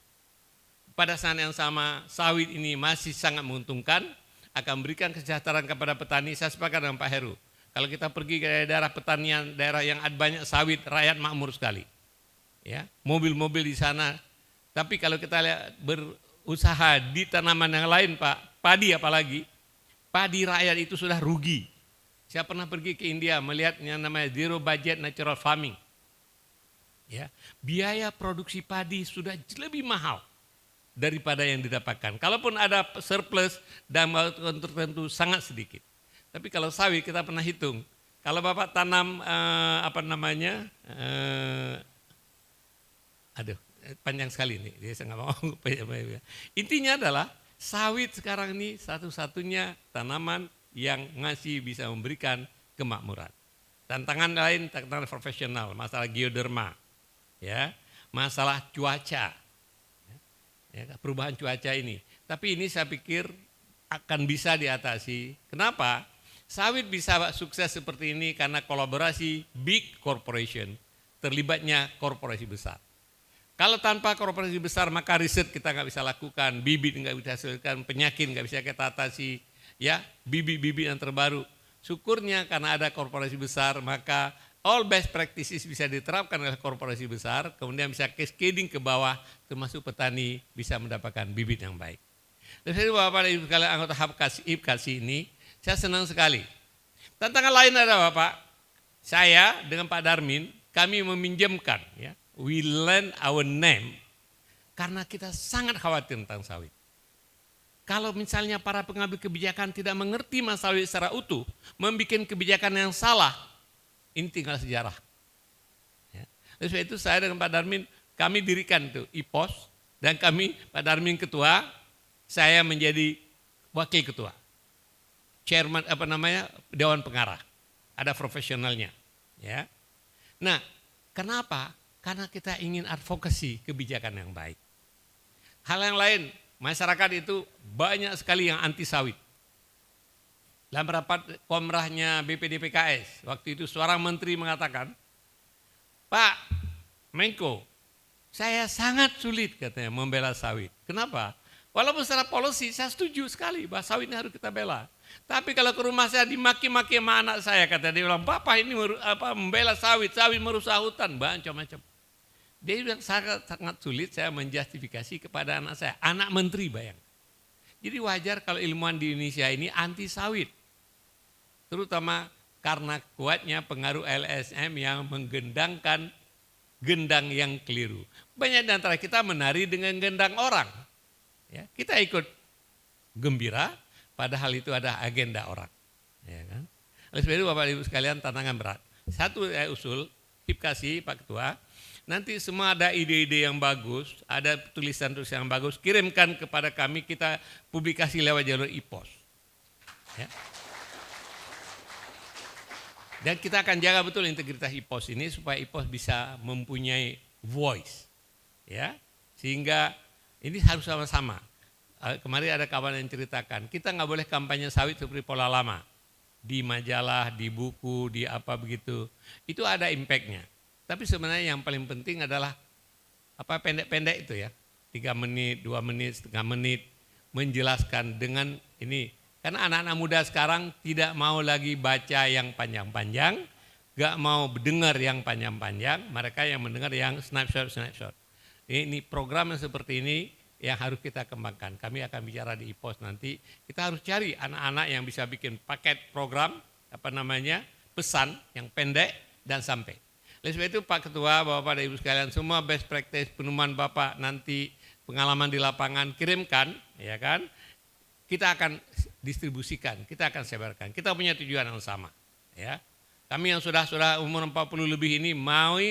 Pada saat yang sama, sawit ini masih sangat menguntungkan, akan memberikan kesejahteraan kepada petani. Saya sepakat dengan Pak Heru. Kalau kita pergi ke daerah pertanian, daerah yang ada banyak sawit, rakyat makmur sekali. Ya, mobil-mobil di sana. Tapi kalau kita lihat berusaha di tanaman yang lain Pak, padi apalagi, padi rakyat itu sudah rugi. Saya pernah pergi ke India melihat yang namanya zero budget natural farming. Ya, biaya produksi padi sudah lebih mahal daripada yang didapatkan. Kalaupun ada surplus dan waktu tertentu sangat sedikit. Tapi kalau sawit kita pernah hitung, kalau Bapak tanam panjang sekali nih, saya nggak mau. Intinya adalah sawit sekarang ini satu-satunya tanaman yang masih bisa memberikan kemakmuran. Tantangan lain, tantangan profesional, masalah geoderma, ya, masalah cuaca, ya, perubahan cuaca ini. Tapi ini saya pikir akan bisa diatasi. Kenapa? Sawit bisa sukses seperti ini karena kolaborasi big corporation, terlibatnya korporasi besar. Kalau tanpa korporasi besar maka riset kita nggak bisa lakukan, bibit nggak bisa hasilkan, penyakit nggak bisa kita atasi. Ya, bibit-bibit yang terbaru. Syukurnya karena ada korporasi besar, maka all best practices bisa diterapkan oleh korporasi besar, kemudian bisa cascading ke bawah, termasuk petani bisa mendapatkan bibit yang baik. Jadi Bapak dan Ibu sekalian anggota HIPKASI ini, saya senang sekali. Tantangan lain ada Bapak, saya dengan Pak Darmin, kami meminjamkan, ya, we lend our name, karena kita sangat khawatir tentang sawit. Kalau misalnya para pengambil kebijakan tidak mengerti masalah secara utuh, membuat kebijakan yang salah, ini tinggal sejarah. Ya. Oleh sebab itu saya dengan Pak Darmin, kami dirikan itu IPOS, dan kami, Pak Darmin ketua, saya menjadi wakil ketua. Chairman, Dewan Pengarah, ada profesionalnya. Ya. Nah, kenapa? Karena kita ingin advokasi kebijakan yang baik. Hal yang lain, masyarakat itu banyak sekali yang anti sawit. Dalam rapat komrahnya BPD-PKS, waktu itu seorang menteri mengatakan, Pak Menko, saya sangat sulit katanya membela sawit. Kenapa? Walaupun secara policy saya setuju sekali bahwa sawit ini harus kita bela. Tapi kalau ke rumah saya dimaki-maki sama anak saya, kata dia bilang, Papa ini membela sawit, sawit merusak hutan, macam-macam. Dia bilang sangat sulit saya menjustifikasi kepada anak saya, anak menteri bayang. Jadi wajar kalau ilmuwan di Indonesia ini anti sawit. Terutama karena kuatnya pengaruh LSM yang menggendangkan gendang yang keliru. Banyak di antara kita menari dengan gendang orang. Ya, kita ikut gembira, padahal itu ada agenda orang. Ya kan? Oleh sebab itu Bapak Ibu sekalian tantangan berat. Satu usul, Hipkasi Pak Ketua, nanti semua ada ide-ide yang bagus, ada tulisan-tulisan yang bagus, kirimkan kepada kami, kita publikasi lewat jalur IPOS. Ya. Dan kita akan jaga betul integritas IPOS ini supaya IPOS bisa mempunyai voice. Ya, sehingga ini harus sama-sama. Kemarin ada kawan yang ceritakan, kita nggak boleh kampanye sawit seperti pola lama. Di majalah, di buku, di apa begitu. Itu ada impactnya. Tapi sebenarnya yang paling penting adalah apa pendek-pendek itu ya. 3 menit, 2 menit, setengah menit. Menjelaskan dengan ini. Karena anak-anak muda sekarang tidak mau lagi baca yang panjang-panjang. Gak mau dengar yang panjang-panjang. Mereka yang mendengar yang snapshot. Ini program yang seperti ini yang harus kita kembangkan. Kami akan bicara di IPOS nanti. Kita harus cari anak-anak yang bisa bikin paket program, pesan yang pendek dan sampai. Oleh sebab itu Pak Ketua, Bapak dan Ibu sekalian, semua best practice penemuan Bapak nanti, pengalaman di lapangan, kirimkan, ya kan? Kita akan distribusikan, kita akan sebarkan. Kita punya tujuan yang sama, ya. Kami yang sudah umur 40 lebih ini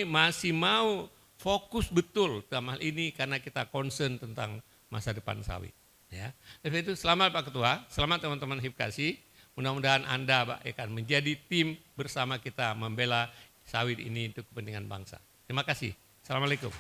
masih mau fokus betul dalam hal ini karena kita concern tentang masa depan sawit. Ya. Oleh itu selamat Pak Ketua, selamat teman-teman Hipkasi. Mudah-mudahan Anda akan menjadi tim bersama kita membela sawit ini untuk kepentingan bangsa. Terima kasih. Assalamualaikum.